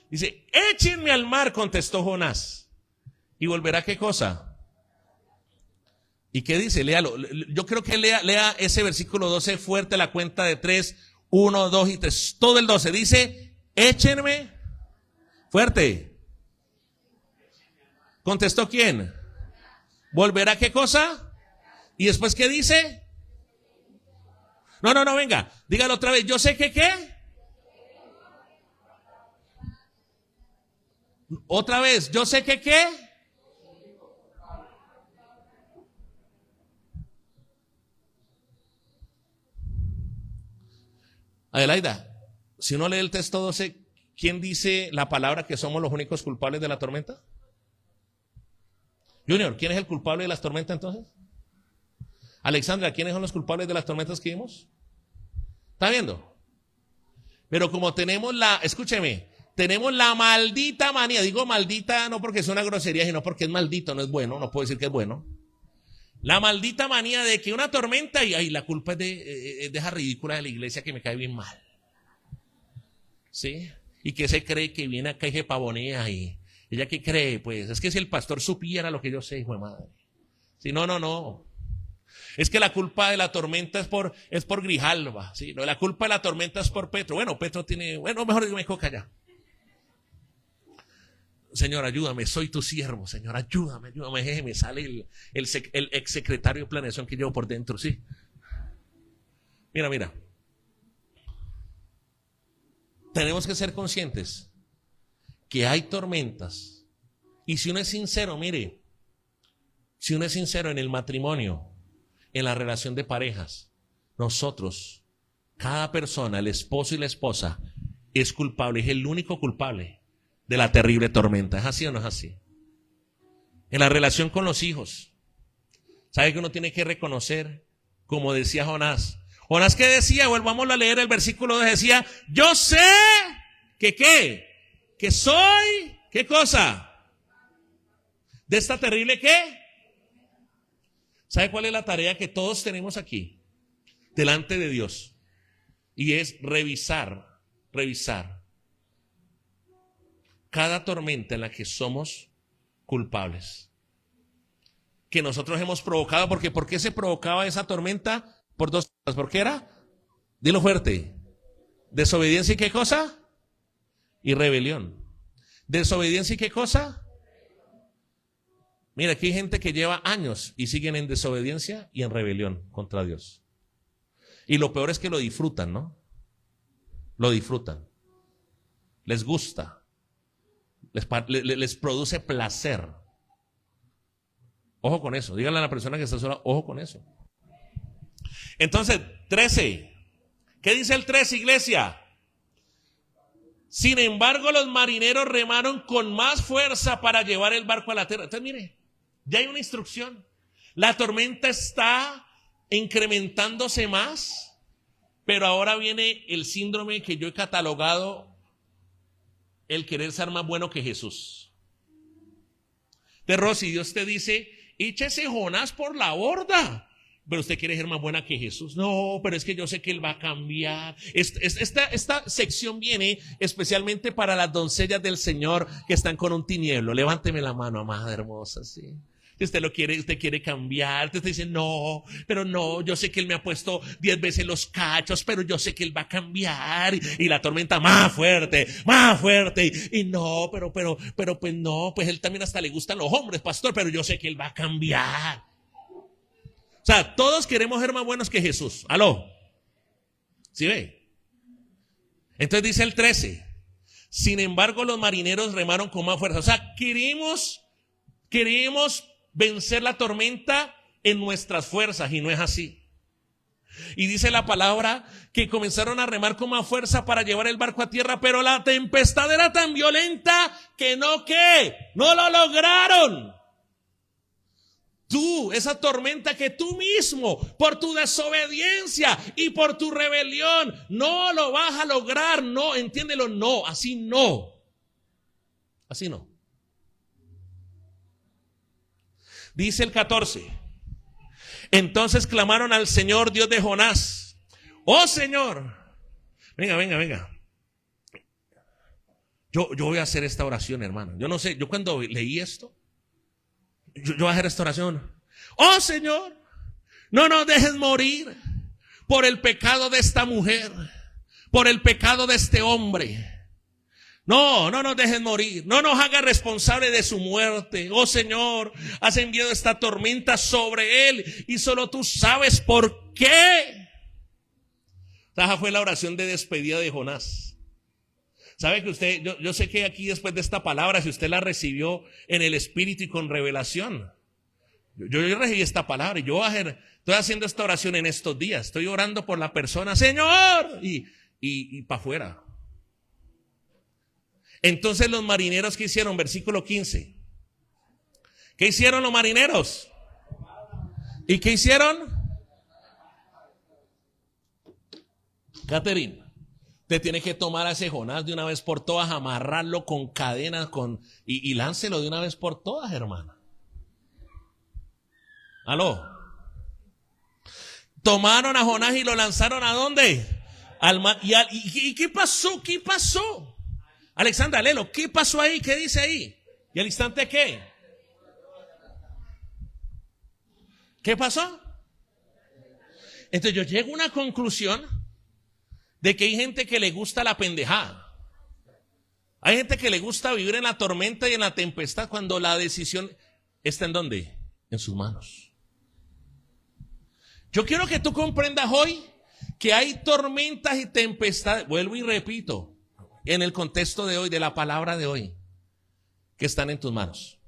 Dice, échenme al mar, contestó Jonás. ¿Y volverá qué cosa? ¿Y qué dice? Léalo. Yo creo que lea ese versículo 12 fuerte, la cuenta de 3, 1, 2 y 3. Todo el 12 dice, échenme fuerte. ¿Contestó quién? ¿Volverá qué cosa? ¿Y después qué dice? No, venga, dígalo otra vez. Yo sé que qué. Otra vez, yo sé que qué. Adelaida, si uno lee el texto 12, ¿quién dice la palabra que somos los únicos culpables de la tormenta? Junior, ¿quién es el culpable de las tormentas entonces? Alexandra, ¿quiénes son los culpables de las tormentas que vimos? ¿Está viendo? Pero como tenemos escúcheme, tenemos la maldita manía, digo maldita no porque es una grosería, sino porque es maldito, no es bueno, no puedo decir que es bueno. La maldita manía de que una tormenta y la culpa es de esa ridícula de la iglesia que me cae bien mal. ¿Sí? Y que se cree que viene acá y se pavonea y ella que cree, pues, es que si el pastor supiera lo que yo sé, hijo de madre. Sí, no. Es que la culpa de la tormenta es por Grijalva, ¿sí? No, la culpa de la tormenta es por Petro. Bueno, Petro tiene, mejor que me coca ya. Señor, ayúdame, soy tu siervo, Señor, ayúdame, me sale el exsecretario de planeación que llevo por dentro, ¿sí? Mira. Tenemos que ser conscientes que hay tormentas. Y si uno es sincero, mire, si uno es sincero en el matrimonio, en la relación de parejas, nosotros, cada persona, el esposo y la esposa, es culpable, es el único culpable de la terrible tormenta. ¿Es así o no es así? En la relación con los hijos, ¿sabe que uno tiene que reconocer? Como decía Jonás. Jonás, ¿qué decía? Volvamos a leer el versículo 2, decía, yo sé que ¿qué? Que soy, ¿qué cosa? ¿De esta terrible qué? ¿Sabe cuál es la tarea que todos tenemos aquí? Delante de Dios. Y es revisar cada tormenta en la que somos culpables. Que nosotros hemos provocado, porque ¿por qué se provocaba esa tormenta? Por dos cosas. ¿Por qué era? Dilo fuerte. Desobediencia y ¿qué cosa? Y rebelión. Desobediencia y ¿qué cosa? Mira, aquí hay gente que lleva años y siguen en desobediencia y en rebelión contra Dios. Y lo peor es que lo disfrutan, ¿no? Lo disfrutan. Les gusta. Les produce placer. Ojo con eso. Díganle a la persona que está sola, ojo con eso. Entonces, 13. ¿Qué dice el 13, iglesia? Sin embargo, los marineros remaron con más fuerza para llevar el barco a la tierra. Entonces, mire, ya hay una instrucción. La tormenta está incrementándose más, pero ahora viene el síndrome que yo he catalogado, el querer ser más bueno que Jesús. De Rosy, Dios te dice, échese Jonás por la borda. Pero usted quiere ser más buena que Jesús. No, pero es que yo sé que Él va a cambiar. Esta sección viene especialmente para las doncellas del Señor que están con un tinieblo. Levánteme la mano, amada hermosa, sí. Si usted quiere cambiar, usted dice, no, pero no, yo sé que Él me ha puesto 10 veces los cachos, pero yo sé que Él va a cambiar. Y la tormenta más fuerte. Y no, pero pues no, pues Él también hasta le gustan los hombres, pastor, pero yo sé que Él va a cambiar. O sea, todos queremos ser más buenos que Jesús. ¿Aló? ¿Sí ve? Entonces dice el 13. Sin embargo, los marineros remaron con más fuerza. O sea, queremos vencer la tormenta en nuestras fuerzas y no es así. Y dice la palabra que comenzaron a remar con más fuerza para llevar el barco a tierra, pero la tempestad era tan violenta que no lo lograron. Tú, esa tormenta que tú mismo, por tu desobediencia y por tu rebelión, no lo vas a lograr. No, entiéndelo, no, así no. Así no. Dice el 14. Entonces clamaron al Señor, Dios de Jonás. Oh Señor. Venga. Yo voy a hacer esta oración, hermano. Yo no sé, yo cuando leí esto, yo voy a hacer esta oración. Oh Señor, no nos dejes morir por el pecado de esta mujer, por el pecado de este hombre. No nos dejes morir, no nos hagas responsable de su muerte. Oh Señor, has enviado esta tormenta sobre él y solo tú sabes por qué. Esa fue la oración de despedida de Jonás. ¿Sabe que usted, yo sé que aquí después de esta palabra, si usted la recibió en el Espíritu y con revelación, yo recibí esta palabra y estoy haciendo esta oración en estos días, estoy orando por la persona, Señor, y para afuera. Entonces los marineros, ¿qué hicieron? Versículo 15. ¿Qué hicieron los marineros? ¿Y qué hicieron? Catherine, te tiene que tomar a ese Jonás de una vez por todas, amarrarlo con cadenas y láncelo de una vez por todas, hermana. ¿Aló? Tomaron a Jonás y lo lanzaron ¿a dónde? Al mar. ¿Y qué pasó? ¿Qué pasó? Alexandra, léelo, ¿qué pasó ahí? ¿Qué dice ahí? ¿Y al instante qué? ¿Qué pasó? Entonces yo llego a una conclusión de que hay gente que le gusta la pendejada. Hay gente que le gusta vivir en la tormenta y en la tempestad cuando la decisión está ¿en dónde? En sus manos. Yo quiero que tú comprendas hoy que hay tormentas y tempestades, vuelvo y repito, en el contexto de hoy, de la palabra de hoy, que están en tus manos.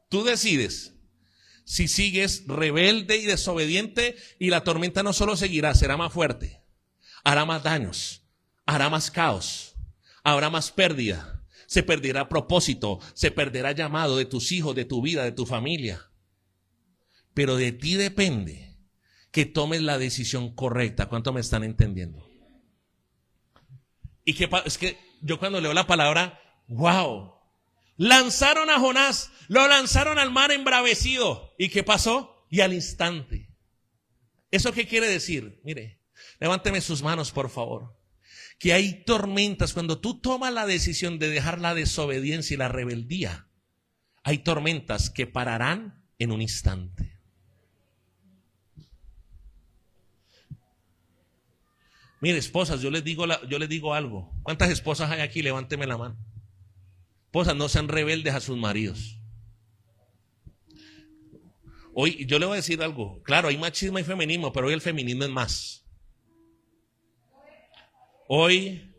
Tú decides si sigues rebelde y desobediente, y la tormenta no solo seguirá, será más fuerte, hará más daños, hará más caos, habrá más pérdida, se perderá propósito, se perderá llamado de tus hijos, de tu vida, de tu familia. Pero de ti depende que tomes la decisión correcta. ¿Cuánto me están entendiendo? Y es que yo cuando leo la palabra, wow, lanzaron a Jonás, lo lanzaron al mar embravecido. ¿Y qué pasó? Y al instante. ¿Eso qué quiere decir? Mire, levánteme sus manos por favor. Que hay tormentas, cuando tú tomas la decisión de dejar la desobediencia y la rebeldía, hay tormentas que pararán en un instante. Mire, esposas, yo les digo algo. ¿Cuántas esposas hay aquí? Levánteme la mano. Esposas, no sean rebeldes a sus maridos. Hoy, yo le voy a decir algo. Claro, hay machismo y feminismo, pero hoy el feminismo es más. Hoy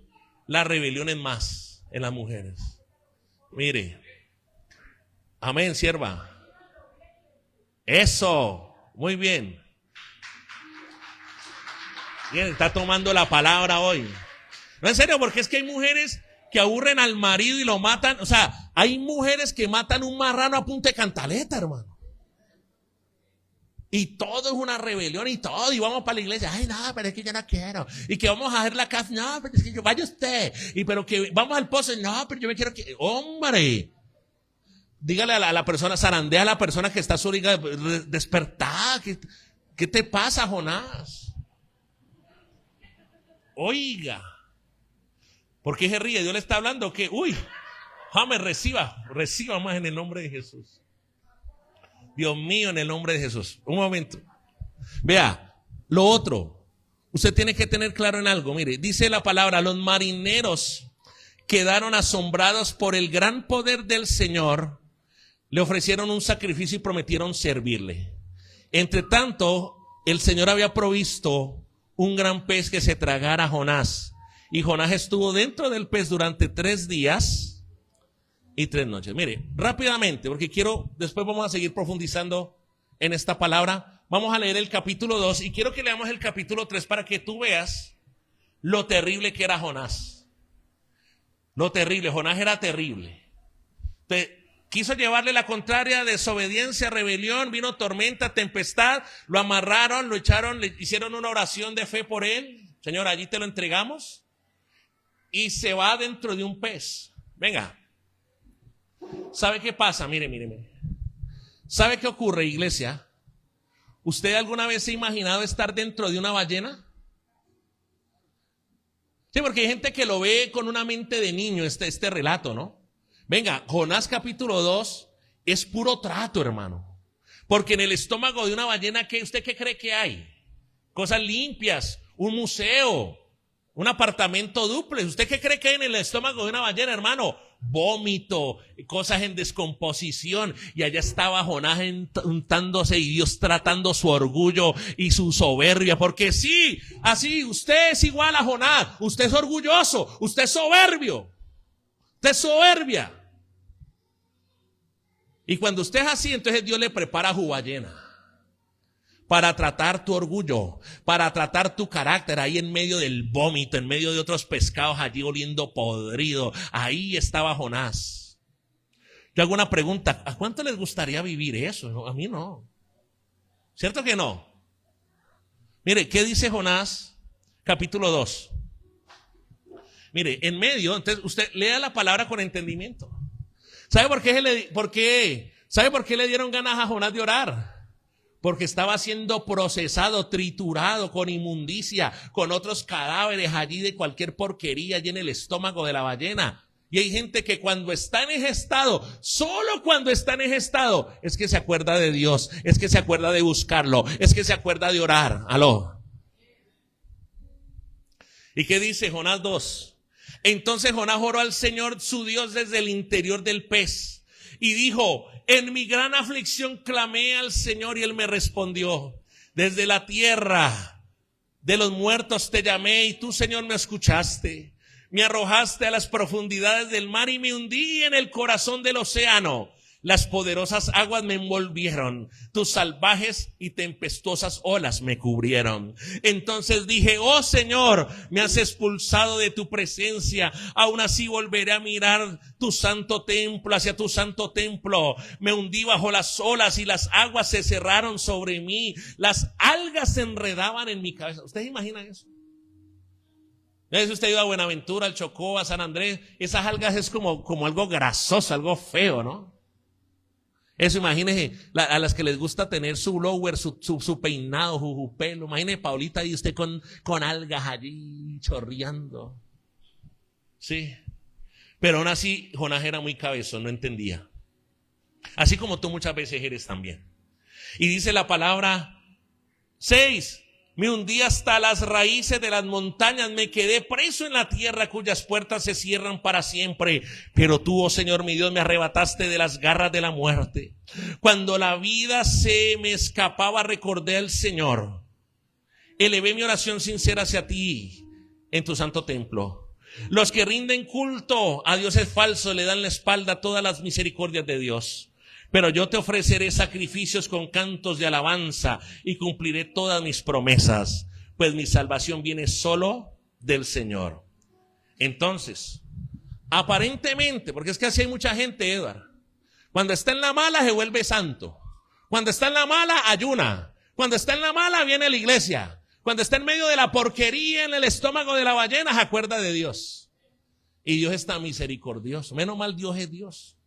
la rebelión es más en las mujeres. Mire. Amén, sierva. Eso. Muy bien. Bien, está tomando la palabra hoy. No, en serio, porque es que hay mujeres que aburren al marido y lo matan. O sea, hay mujeres que matan un marrano a punta de cantaleta, hermano. Y todo es una rebelión y todo. Y vamos para la iglesia. Ay, no, pero es que yo no quiero. Y que vamos a hacer la casa. No, pero es que yo, vaya usted. Y pero que vamos al pozo. No, pero yo me quiero que... Hombre. Dígale a la persona, zarandea a la persona que está sola, diga, despertá. ¿Qué te pasa, Jonás? Oiga, ¿por qué se ríe? Dios le está hablando que, reciba más en el nombre de Jesús. Dios mío, en el nombre de Jesús. Un momento. Vea, lo otro, usted tiene que tener claro en algo. Mire, dice la palabra, los marineros quedaron asombrados por el gran poder del Señor, le ofrecieron un sacrificio y prometieron servirle. Entre tanto, el Señor había provisto un gran pez que se tragara a Jonás. Y Jonás estuvo dentro del pez durante 3 días y 3 noches. Mire, rápidamente, porque después vamos a seguir profundizando en esta palabra. Vamos a leer el capítulo 2 y quiero que leamos el capítulo 3 para que tú veas lo terrible que era Jonás. Lo terrible, Jonás era terrible. Quiso llevarle la contraria, desobediencia, rebelión, vino tormenta, tempestad, lo amarraron, lo echaron, le hicieron una oración de fe por él. Señor, allí te lo entregamos. Y se va dentro de un pez. Venga. ¿Sabe qué pasa? Mire. ¿Sabe qué ocurre, iglesia? ¿Usted alguna vez se ha imaginado estar dentro de una ballena? Sí, porque hay gente que lo ve con una mente de niño, este relato, ¿no? Venga, Jonás capítulo 2 es puro trato, hermano. Porque en el estómago de una ballena, ¿usted qué cree que hay? Cosas limpias, un museo, un apartamento dúplex. ¿Usted qué cree que hay en el estómago de una ballena, hermano? Vómito, cosas en descomposición. Y allá estaba Jonás untándose y Dios tratando su orgullo y su soberbia. Porque sí, así usted es igual a Jonás. Usted es orgulloso, usted es soberbio, usted es soberbia. Y cuando usted es así, entonces Dios le prepara su ballena para tratar tu orgullo, para tratar tu carácter ahí en medio del vómito, en medio de otros pescados allí oliendo podrido. Ahí estaba Jonás. Yo hago una pregunta, ¿a cuánto les gustaría vivir eso? No, a mí no. ¿Cierto que no? Mire, ¿qué dice Jonás? Capítulo 2. Mire, en medio, entonces usted lea la palabra con entendimiento. ¿Sabe por qué le dieron ganas a Jonás de orar? Porque estaba siendo procesado, triturado con inmundicia, con otros cadáveres allí de cualquier porquería allí en el estómago de la ballena. Y hay gente que cuando está en ese estado, solo cuando está en ese estado, es que se acuerda de Dios, es que se acuerda de buscarlo, es que se acuerda de orar. Aló. ¿Y qué dice Jonás 2? Entonces Jonás oró al Señor su Dios desde el interior del pez. Y dijo, en mi gran aflicción clamé al Señor y Él me respondió. Desde la tierra de los muertos te llamé y tú, Señor, me escuchaste. Me arrojaste a las profundidades del mar y me hundí en el corazón del océano. Las poderosas aguas me envolvieron, tus salvajes y tempestuosas olas me cubrieron. Entonces dije, oh Señor, me has expulsado de tu presencia, aún así volveré a mirar tu santo templo, hacia tu santo templo. Me hundí bajo las olas y las aguas se cerraron sobre mí, las algas se enredaban en mi cabeza. ¿Ustedes imaginan eso? Si usted ha ido a Buenaventura, al Chocó, a San Andrés, esas algas es como algo grasoso, algo feo, ¿no? Eso, imagínese, a las que les gusta tener su blower, su peinado, su pelo. Imagínese Paulita y usted con algas allí chorreando. Sí. Pero aún así, Jonás era muy cabezón, no entendía. Así como tú muchas veces eres también. Y dice la palabra 6. Me hundí hasta las raíces de las montañas, me quedé preso en la tierra cuyas puertas se cierran para siempre. Pero tú, oh Señor mi Dios, me arrebataste de las garras de la muerte. Cuando la vida se me escapaba, recordé al Señor. Elevé mi oración sincera hacia ti en tu santo templo. Los que rinden culto a dioses falsos le dan la espalda a todas las misericordias de Dios. Pero yo te ofreceré sacrificios con cantos de alabanza y cumpliré todas mis promesas, pues mi salvación viene solo del Señor. Entonces, aparentemente, porque es que así hay mucha gente, Edward, cuando está en la mala se vuelve santo, cuando está en la mala ayuna, cuando está en la mala viene a la iglesia, cuando está en medio de la porquería en el estómago de la ballena se acuerda de Dios. Y Dios está misericordioso, menos mal Dios es Dios.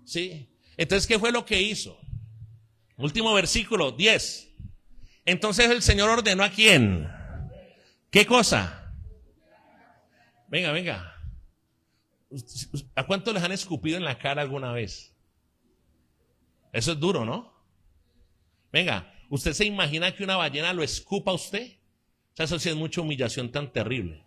Sí. Entonces, ¿qué fue lo que hizo? Último versículo, 10. Entonces el Señor ordenó a quién. ¿Qué cosa? Venga. ¿A cuántos les han escupido en la cara alguna vez? Eso es duro, ¿no? Venga, ¿usted se imagina que una ballena lo escupa a usted? O sea, eso sí es mucha humillación tan terrible.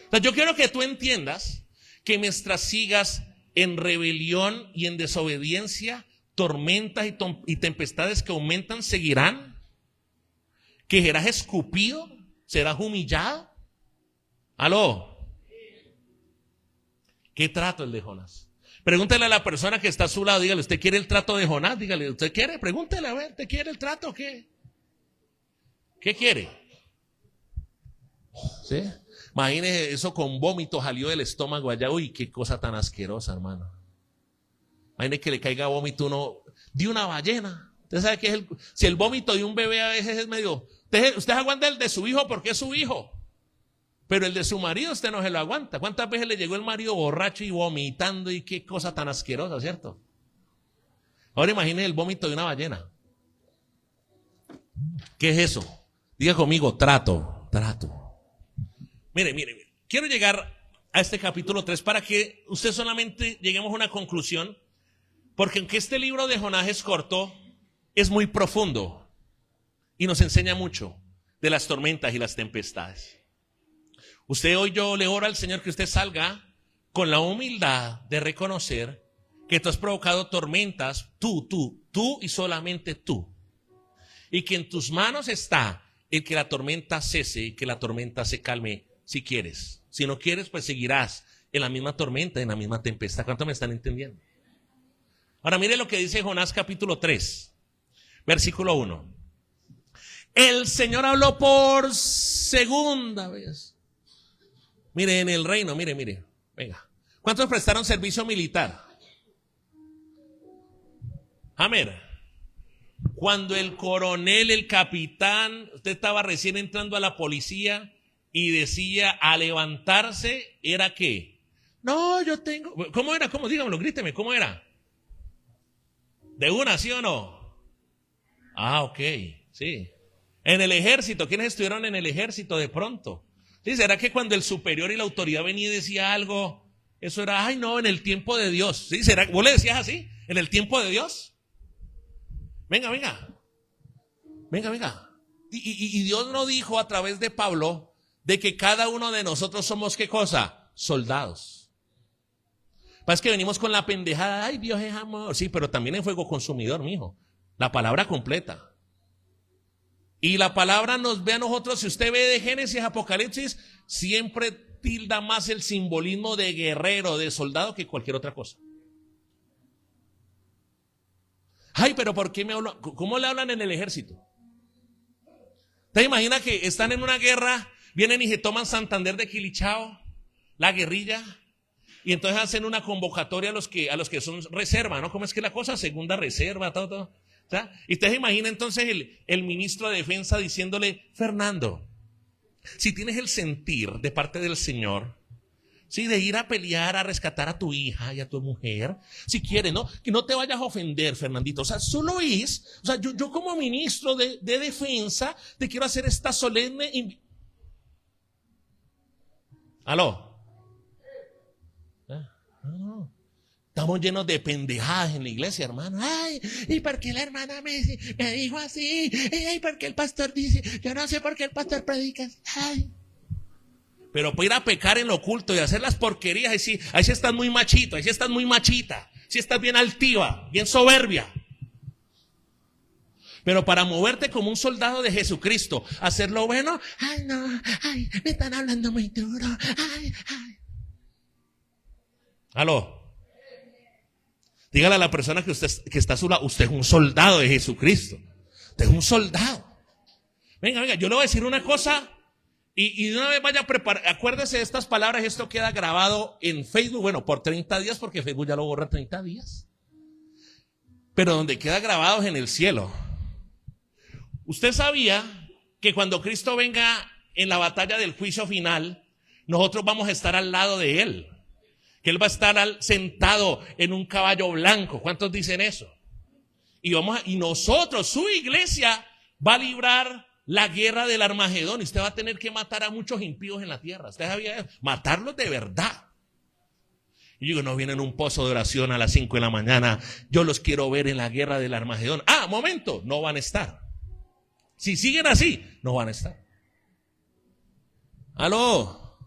Entonces, yo quiero que tú entiendas que mientras sigas en rebelión y en desobediencia, tormentas y tempestades que aumentan seguirán, que serás escupido, serás humillado. ¿Aló? ¿Qué trato el de Jonás? Pregúntele a la persona que está a su lado, dígale, ¿usted quiere el trato de Jonás? Dígale, ¿usted quiere? Pregúntele, a ver, ¿usted quiere el trato o qué? ¿Qué quiere? ¿Sí? Imagínese, eso con vómito salió del estómago allá. Uy, qué cosa tan asquerosa, hermano. Imagínese que le caiga vómito uno de una ballena. Usted sabe que si el vómito de un bebé a veces es medio... Usted aguanta el de su hijo porque es su hijo. Pero el de su marido usted no se lo aguanta. ¿Cuántas veces le llegó el marido borracho y vomitando y qué cosa tan asquerosa, ¿cierto? Ahora imagínese el vómito de una ballena. ¿Qué es eso? Diga conmigo, trato. Mire. Quiero llegar a este capítulo 3 para que usted solamente lleguemos a una conclusión. Porque aunque este libro de Jonás es corto, es muy profundo y nos enseña mucho de las tormentas y las tempestades. Hoy yo le oro al Señor que usted salga con la humildad de reconocer que tú has provocado tormentas, tú y solamente tú. Y que en tus manos está el que la tormenta cese y que la tormenta se calme si quieres. Si no quieres, pues seguirás en la misma tormenta, en la misma tempestad. ¿Cuánto me están entendiendo? Ahora mire lo que dice Jonás capítulo 3, versículo 1. El Señor habló por segunda vez. Mire, en el reino, mire. Venga. ¿Cuántos prestaron servicio militar? Amén. Cuando el coronel, el capitán, usted estaba recién entrando a la policía y decía a levantarse, ¿era qué? No, yo tengo... ¿Cómo era? ¿Cómo? Dígamelo, gríteme, ¿cómo era? ¿De una, sí o no? Ah, ok, sí. En el ejército, ¿quiénes estuvieron en el ejército de pronto? ¿Sí? ¿Será que cuando el superior y la autoridad venía y decía algo, eso era, ay no, en el tiempo de Dios? ¿Sí? ¿Será? ¿Vos le decías así? ¿En el tiempo de Dios? Venga. Y Dios no dijo a través de Pablo de que cada uno de nosotros somos, ¿qué cosa? Soldados. Pasa que venimos con la pendejada, ay, Dios es amor. Sí, pero también es fuego consumidor, mijo. La palabra completa. Y la palabra nos ve a nosotros, si usted ve de Génesis, Apocalipsis, siempre tilda más el simbolismo de guerrero, de soldado, que cualquier otra cosa. Ay, pero ¿por qué me hablan? ¿Cómo le hablan en el ejército? ¿Te imaginas que están en una guerra, vienen y se toman Santander de Quilichao, la guerrilla, y entonces hacen una convocatoria a los que son reserva, ¿no? ¿Cómo es que la cosa? Segunda reserva, todo. ¿Sí? Y usted se imagina entonces el ministro de Defensa diciéndole, Fernando, si tienes el sentir de parte del Señor, sí, de ir a pelear, a rescatar a tu hija y a tu mujer, si quieres, ¿no? Que no te vayas a ofender, Fernandito. O sea, solo es, o sea, yo como ministro de Defensa te quiero hacer esta solemne ¿Aló? No. Estamos llenos de pendejadas en la iglesia, hermano. Ay, ¿y por qué la hermana me dijo así? Ay, ¿por qué el pastor dice? Yo no sé por qué el pastor predica. Ay. Pero para ir a pecar en lo oculto y hacer las porquerías, ahí sí estás muy machito, ahí sí estás muy machita, sí estás bien altiva, bien soberbia. Pero para moverte como un soldado de Jesucristo, hacer lo bueno, ay no, ay, me están hablando muy duro, ay. ¿Aló? Dígale a la persona que está a su lado, usted es un soldado de Jesucristo. Usted es un soldado. Venga, yo le voy a decir una cosa y de una vez vaya a preparar. Acuérdese de estas palabras, esto queda grabado en Facebook, bueno, por 30 días, porque Facebook ya lo borra 30 días. Pero donde queda grabado es en el cielo. Usted sabía que cuando Cristo venga en la batalla del juicio final, nosotros vamos a estar al lado de Él. Que Él va a estar sentado en un caballo blanco. ¿Cuántos dicen eso? Y nosotros, su iglesia, va a librar la guerra del Armagedón. Y usted va a tener que matar a muchos impíos en la tierra. ¿Usted sabía eso? Matarlos de verdad. Y yo digo, no vienen un pozo de oración a las 5 de la mañana. Yo los quiero ver en la guerra del Armagedón. Ah, momento, no van a estar. Si siguen así, no van a estar. ¿Aló?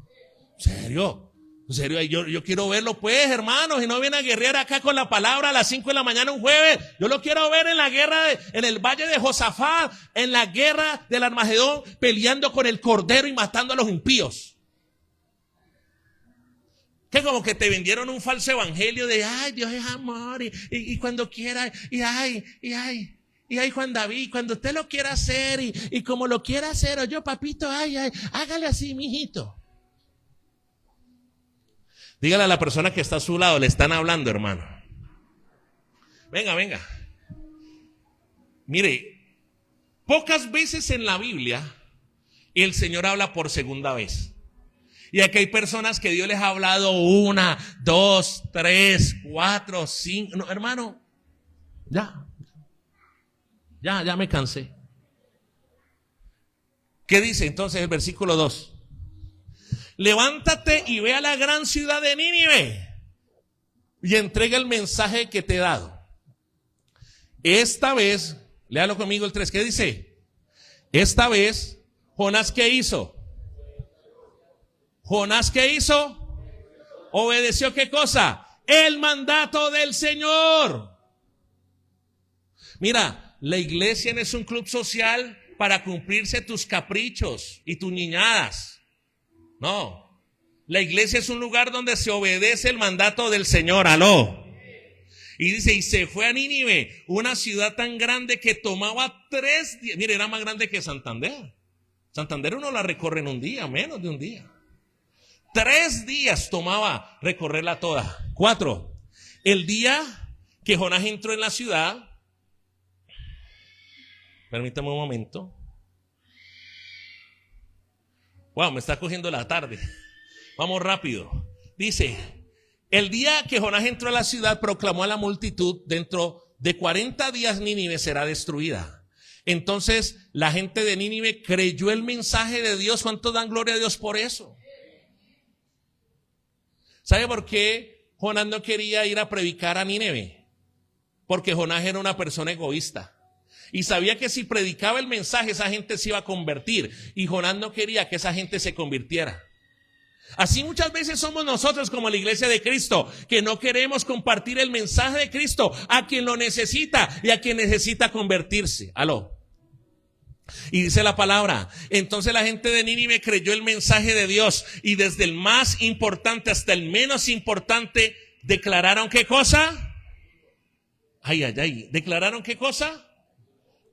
¿Serio? En serio, yo quiero verlo pues, hermanos, y no viene a guerrear acá con la palabra a las 5 de la mañana un jueves. Yo lo quiero ver en la guerra, en el valle de Josafat, en la guerra del Armagedón, peleando con el Cordero y matando a los impíos. Que como que te vendieron un falso evangelio de, ay, Dios es amor, y cuando quiera, y ay, Juan David, cuando usted lo quiera hacer, y como lo quiera hacer, o yo, papito, ay, hágale así, mijito. Dígale a la persona que está a su lado, le están hablando, hermano. Venga. Mire, pocas veces en la Biblia el Señor habla por segunda vez. Y aquí hay personas que Dios les ha hablado 1, 2, 3, 4, 5. No, hermano, ya me cansé. ¿Qué dice entonces el versículo 2? Levántate y ve a la gran ciudad de Nínive y entrega el mensaje que te he dado. Esta vez, léalo conmigo el 3, ¿qué dice? Esta vez, Jonás, ¿qué hizo? Jonás, ¿qué hizo? Obedeció, ¿qué cosa? El mandato del Señor. Mira, la iglesia no es un club social para cumplirse tus caprichos y tus niñadas. No. La iglesia es un lugar donde se obedece el mandato del Señor. Aló. Y dice, y se fue a Nínive, una ciudad tan grande que tomaba 3 días. Mire, era más grande que Santander. Santander uno la recorre en un día, menos de un día. 3 días tomaba recorrerla toda. 4. El día que Jonás entró en la ciudad, permítame un momento. Wow, me está cogiendo la tarde. Vamos rápido. Dice, el día que Jonás entró a la ciudad, proclamó a la multitud, dentro de 40 días Nínive será destruida. Entonces la gente de Nínive creyó el mensaje de Dios. ¿Cuántos dan gloria a Dios por eso? ¿Sabe por qué Jonás no quería ir a predicar a Nínive? Porque Jonás era una persona egoísta. Y sabía que si predicaba el mensaje, esa gente se iba a convertir. Y Jonás no quería que esa gente se convirtiera. Así muchas veces somos nosotros como la iglesia de Cristo, que no queremos compartir el mensaje de Cristo a quien lo necesita y a quien necesita convertirse. Aló. Y dice la palabra, entonces la gente de Nínive creyó el mensaje de Dios y desde el más importante hasta el menos importante declararon ¿qué cosa? ¿Declararon qué cosa?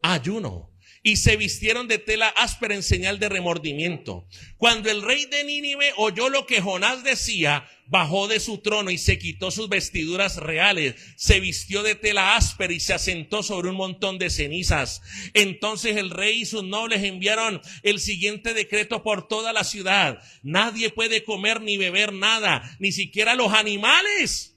Ayuno. Y se vistieron de tela áspera en señal de remordimiento. Cuando el rey de Nínive oyó lo que Jonás decía, bajó de su trono y se quitó sus vestiduras reales, se vistió de tela áspera y se asentó sobre un montón de cenizas. Entonces el rey y sus nobles enviaron el siguiente decreto por toda la ciudad: nadie puede comer ni beber nada, ni siquiera los animales.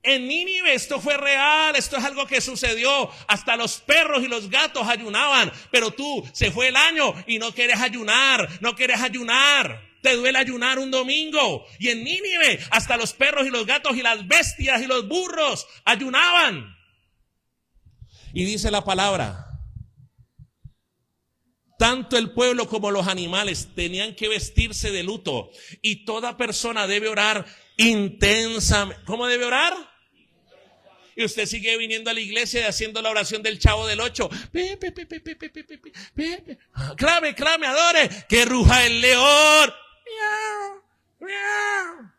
En Nínive esto fue real, esto es algo que sucedió. Hasta los perros y los gatos ayunaban, pero tú, se fue el año y no quieres ayunar. Te duele ayunar un domingo. Y en Nínive hasta los perros y los gatos y las bestias y los burros ayunaban. Y dice la palabra, tanto el pueblo como los animales tenían que vestirse de luto. Y toda persona debe orar intensamente. ¿Cómo debe orar? Y usted sigue viniendo a la iglesia y haciendo la oración del Chavo del 8. Clame, adore. Que ruja el león. Miau, miau.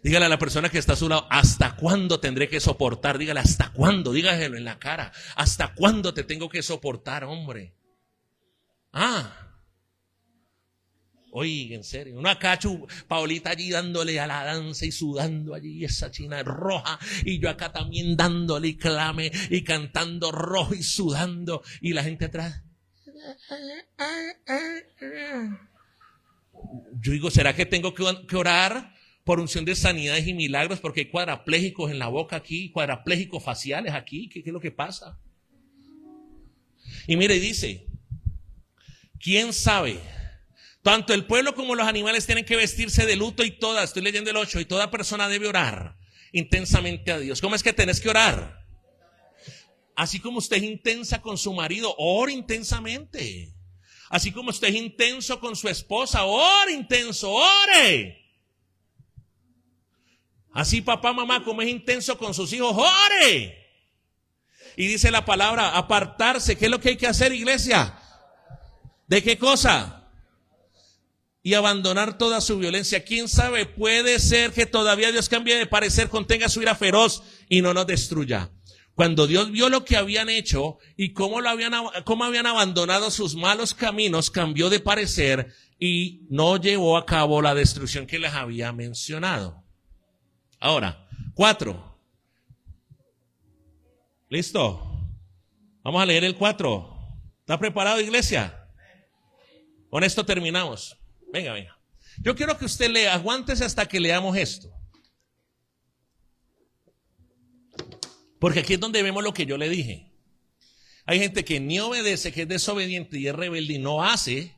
Dígale a la persona que está a su lado, ¿hasta cuándo tendré que soportar? Dígale, ¿hasta cuándo? Dígaselo en la cara. ¿Hasta cuándo te tengo que soportar, hombre? Oiga, en serio, una cachu, Paulita allí dándole a la danza y sudando allí, esa china roja, y yo acá también dándole y clame y cantando rojo y sudando, y la gente atrás. Yo digo, ¿será que tengo que orar por unción de sanidades y milagros? Porque hay cuadraplégicos en la boca aquí, cuadraplégicos faciales aquí, ¿qué es lo que pasa? Y mire, dice, ¿quién sabe? Tanto el pueblo como los animales tienen que vestirse de luto y estoy leyendo el 8, y toda persona debe orar intensamente a Dios. ¿Cómo es que tenés que orar? Así como usted es intensa con su marido, ore intensamente. Así como usted es intenso con su esposa, ore intenso, ore. Así papá, mamá, como es intenso con sus hijos, ore. Y dice la palabra, apartarse. ¿Qué es lo que hay que hacer, iglesia? ¿De qué cosa? Y abandonar toda su violencia. ¿Quién sabe? Puede ser que todavía Dios cambie de parecer, contenga su ira feroz y no nos destruya. Cuando Dios vio lo que habían hecho y cómo habían abandonado sus malos caminos, cambió de parecer y no llevó a cabo la destrucción que les había mencionado. Ahora, 4. ¿Listo? Vamos a leer el 4. ¿Está preparado, iglesia? Con esto terminamos. Venga. Yo quiero que usted lea, aguántese hasta que leamos esto. Porque aquí es donde vemos lo que yo le dije. Hay gente que ni obedece, que es desobediente y es rebelde y no hace.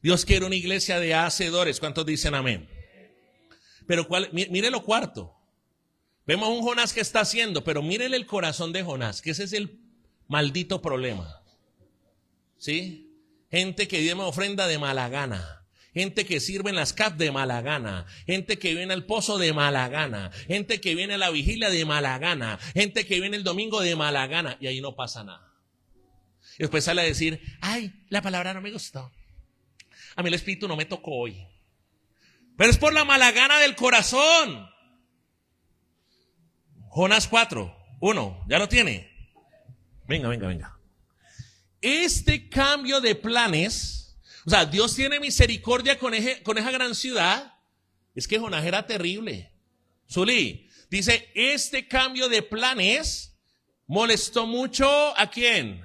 Dios quiere una iglesia de hacedores. ¿Cuántos dicen amén? Pero mire lo cuarto. Vemos un Jonás que está haciendo, pero mírele el corazón de Jonás, que ese es el maldito problema. ¿Sí? Gente que diezma ofrenda de mala gana. Gente que sirve en las CAP de mala gana. Gente que viene al pozo de mala gana. Gente que viene a la vigilia de mala gana. Gente que viene el domingo de mala gana. Y ahí no pasa nada. Y después sale a decir, ay, la palabra no me gustó. A mí el espíritu no me tocó hoy. Pero es por la mala gana del corazón. Jonás 4:1. ¿Ya lo tiene? Venga. Este cambio de planes... O sea, Dios tiene misericordia con esa gran ciudad. Es que Jonás era terrible. Zulí, dice, este cambio de planes molestó mucho ¿a quién?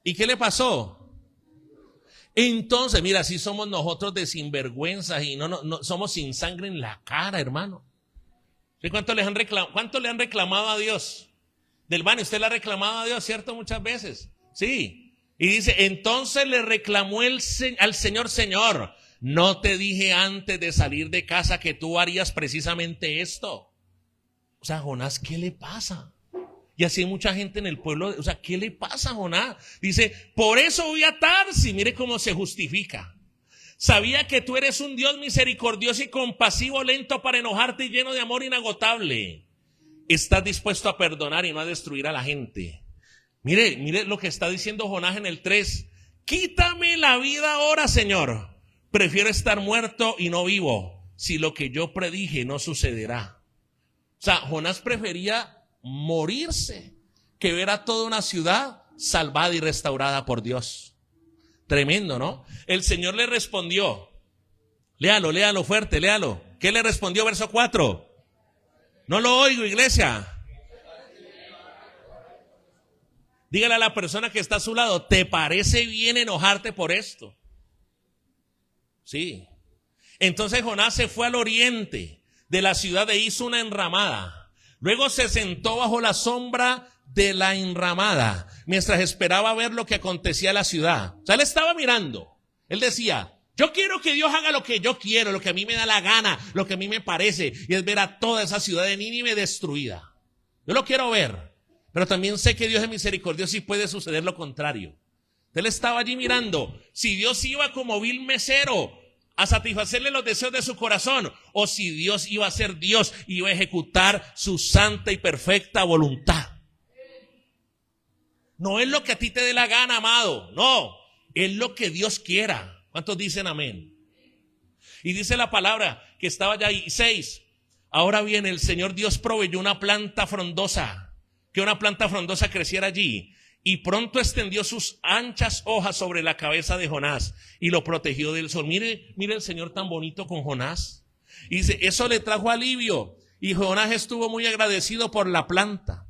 ¿Y qué le pasó? Entonces, mira, así somos nosotros de sinvergüenzas y no somos sin sangre en la cara, hermano. ¿Cuánto le han reclamado a Dios? Del baño, usted le ha reclamado a Dios, ¿cierto? Muchas veces. Sí. Y dice, entonces le reclamó al Señor, Señor, no te dije antes de salir de casa que tú harías precisamente esto. O sea, Jonás, ¿qué le pasa? Y así hay mucha gente en el pueblo, o sea, ¿qué le pasa a Jonás? Dice, por eso voy a Tarsis, mire cómo se justifica. Sabía que tú eres un Dios misericordioso y compasivo, lento para enojarte y lleno de amor inagotable. Estás dispuesto a perdonar y no a destruir a la gente. Mire lo que está diciendo Jonás en el 3. Quítame la vida ahora, Señor. Prefiero estar muerto y no vivo, si lo que yo predije no sucederá. O sea, Jonás prefería morirse que ver a toda una ciudad salvada y restaurada por Dios. Tremendo, ¿no? El Señor le respondió. Léalo fuerte, léalo. ¿Qué le respondió? Verso 4. No lo oigo, iglesia. Dígale a la persona que está a su lado, ¿te parece bien enojarte por esto? Sí. Entonces Jonás se fue al oriente de la ciudad e hizo una enramada. Luego se sentó bajo la sombra de la enramada mientras esperaba ver lo que acontecía en la ciudad. O sea, él estaba mirando. Él decía, yo quiero que Dios haga lo que yo quiero, lo que a mí me da la gana, lo que a mí me parece. Y es ver a toda esa ciudad de Nínive destruida. Yo lo quiero ver. Pero también sé que Dios es misericordioso y puede suceder lo contrario. Él estaba allí mirando si Dios iba como vil mesero a satisfacerle los deseos de su corazón, o si Dios iba a ser Dios y iba a ejecutar su santa y perfecta voluntad. No es lo que a ti te dé la gana, amado. No, es lo que Dios quiera. ¿Cuántos dicen amén? Y dice la palabra que estaba allá ahí. 6. Ahora bien, el Señor Dios proveyó una planta frondosa, que una planta frondosa creciera allí, y pronto extendió sus anchas hojas sobre la cabeza de Jonás y lo protegió del sol. Mire el Señor tan bonito con Jonás. Y dice, eso le trajo alivio, y Jonás estuvo muy agradecido por la planta.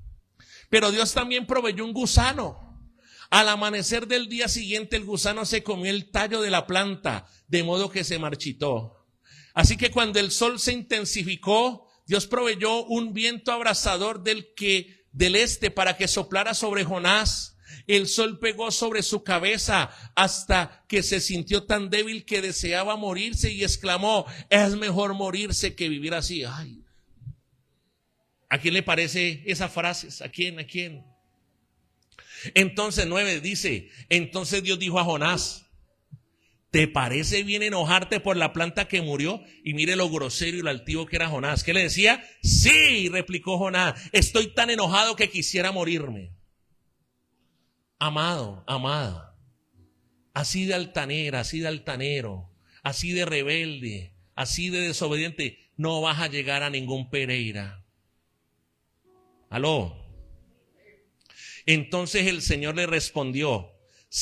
Pero Dios también proveyó un gusano. Al amanecer del día siguiente, el gusano se comió el tallo de la planta, de modo que se marchitó. Así que cuando el sol se intensificó, Dios proveyó un viento abrasador del este para que soplara sobre Jonás. El sol pegó sobre su cabeza hasta que se sintió tan débil que deseaba morirse y exclamó, es mejor morirse que vivir así. Ay, ¿a quién le parece esa frase? ¿A quién? Entonces 9 dice, entonces Dios dijo a Jonás, ¿te parece bien enojarte por la planta que murió? Y mire lo grosero y lo altivo que era Jonás. ¿Qué le decía? Sí, replicó Jonás, estoy tan enojado que quisiera morirme. Amado, amada, así de altanera, así de altanero, así de rebelde, así de desobediente, no vas a llegar a ningún Pereira. ¿Aló? Entonces el Señor le respondió,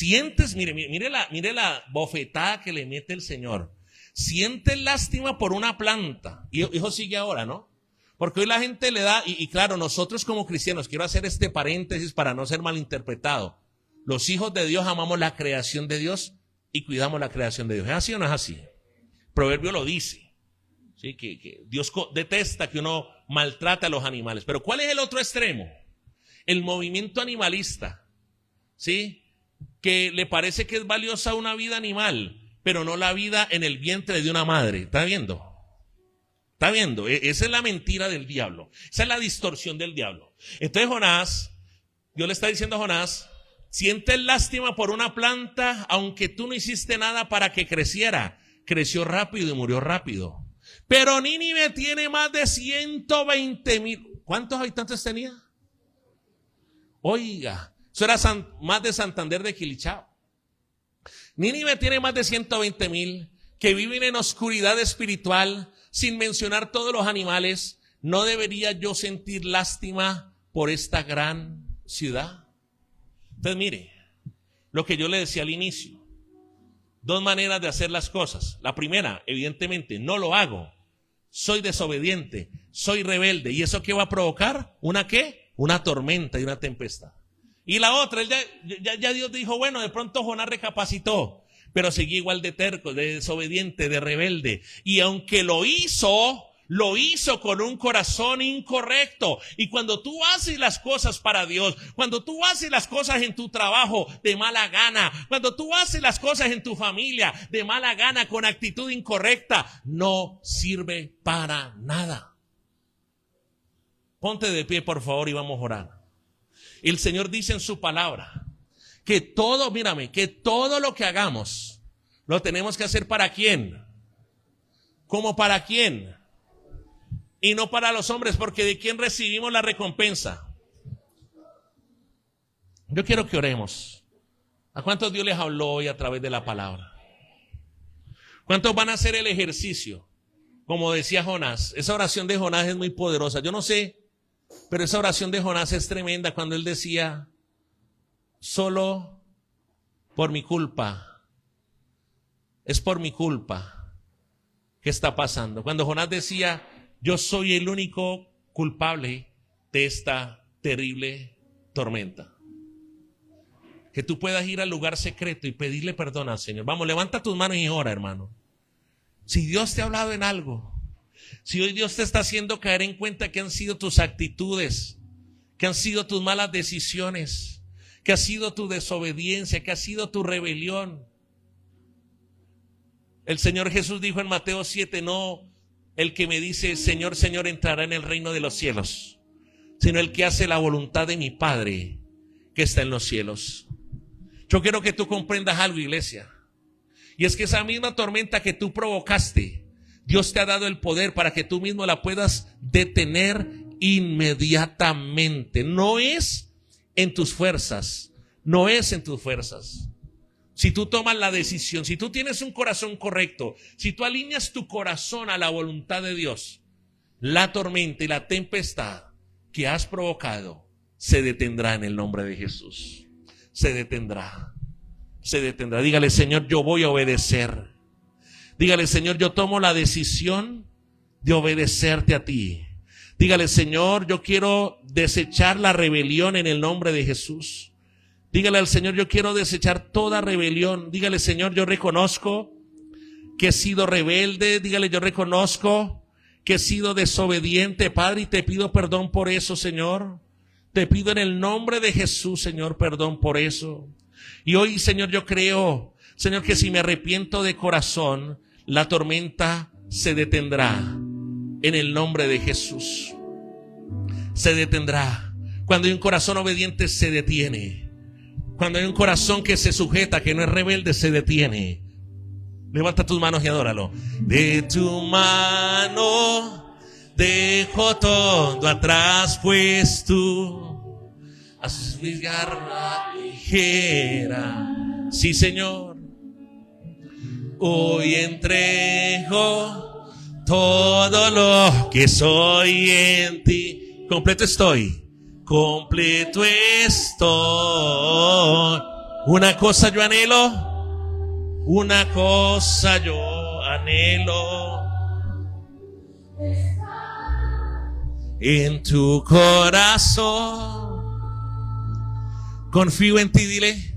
mire la bofetada que le mete el Señor. Sientes lástima por una planta. Y hijo sigue ahora, ¿no? Porque hoy la gente le da, y claro, nosotros como cristianos, quiero hacer este paréntesis para no ser malinterpretado. Los hijos de Dios amamos la creación de Dios y cuidamos la creación de Dios. ¿Es así o no es así? Proverbio lo dice. ¿Sí? Que Dios detesta que uno maltrate a los animales. Pero ¿cuál es el otro extremo? El movimiento animalista. ¿Sí? Que le parece que es valiosa una vida animal, pero no la vida en el vientre de una madre. ¿Está viendo? ¿Está viendo? Esa es la mentira del diablo. Esa es la distorsión del diablo. Entonces Jonás, Dios le está diciendo a Jonás, sientes lástima por una planta, aunque tú no hiciste nada para que creciera. Creció rápido y murió rápido. Pero Nínive tiene más de 120,000. ¿Cuántos habitantes tenía? Oiga, eso era más de Santander de Quilichao. Nínive tiene más de 120,000 que viven en oscuridad espiritual, sin mencionar todos los animales. ¿No debería yo sentir lástima por esta gran ciudad? Entonces mire, lo que yo le decía al inicio, dos maneras de hacer las cosas. La primera, evidentemente, no lo hago. Soy desobediente, soy rebelde. ¿Y eso qué va a provocar? ¿Una qué? Una tormenta y una tempestad. Y la otra, ya Dios dijo, bueno, de pronto Jonás recapacitó, pero seguía igual de terco, de desobediente, de rebelde. Y aunque lo hizo con un corazón incorrecto. Y cuando tú haces las cosas para Dios, cuando tú haces las cosas en tu trabajo de mala gana, cuando tú haces las cosas en tu familia de mala gana, con actitud incorrecta, no sirve para nada. Ponte de pie, por favor, y vamos a orar. El Señor dice en su palabra que todo, que todo lo que hagamos lo tenemos que hacer ¿para quién? ¿Cómo para quién? Y no para los hombres, porque ¿de quién recibimos la recompensa? Yo quiero que oremos. ¿A cuántos Dios les habló hoy a través de la palabra? ¿Cuántos van a hacer el ejercicio? Como decía Jonás, esa oración de Jonás es muy poderosa. Yo no sé, pero esa oración de Jonás es tremenda cuando él decía, solo por mi culpa, es por mi culpa. ¿Qué está pasando? Cuando Jonás decía, yo soy el único culpable de esta terrible tormenta. Que tú puedas ir al lugar secreto y pedirle perdón al Señor. Vamos, levanta tus manos y ora, hermano. Si Dios te ha hablado en algo, si hoy Dios te está haciendo caer en cuenta que han sido tus actitudes, que han sido tus malas decisiones, que ha sido tu desobediencia, que ha sido tu rebelión. El Señor Jesús dijo en Mateo 7, no el que me dice Señor, Señor entrará en el reino de los cielos, sino el que hace la voluntad de mi Padre que está en los cielos. Yo quiero que tú comprendas algo, iglesia, y es que esa misma tormenta que tú provocaste, Dios te ha dado el poder para que tú mismo la puedas detener inmediatamente. No es en tus fuerzas, no es en tus fuerzas. Si tú tomas la decisión, si tú tienes un corazón correcto, si tú alineas tu corazón a la voluntad de Dios, la tormenta y la tempestad que has provocado se detendrá en el nombre de Jesús. Se detendrá. Se detendrá. Dígale, Señor, yo voy a obedecer. Dígale, Señor, yo tomo la decisión de obedecerte a ti. Dígale, Señor, yo quiero desechar la rebelión en el nombre de Jesús. Dígale al Señor, yo quiero desechar toda rebelión. Dígale, Señor, yo reconozco que he sido rebelde. Dígale, yo reconozco que he sido desobediente, Padre, y te pido perdón por eso, Señor. Te pido en el nombre de Jesús, Señor, perdón por eso. Y hoy, Señor, yo creo, Señor, que si me arrepiento de corazón, la tormenta se detendrá en el nombre de Jesús. Se detendrá. Cuando hay un corazón obediente, se detiene. Cuando hay un corazón que se sujeta, que no es rebelde, se detiene. Levanta tus manos y adóralo. De tu mano dejo todo atrás, pues tú haz mi garra ligera. Sí, Señor. Hoy entrego todo lo que soy en ti. Completo estoy. Completo estoy. Una cosa yo anhelo. Una cosa yo anhelo. En tu corazón. Confío en ti, dile.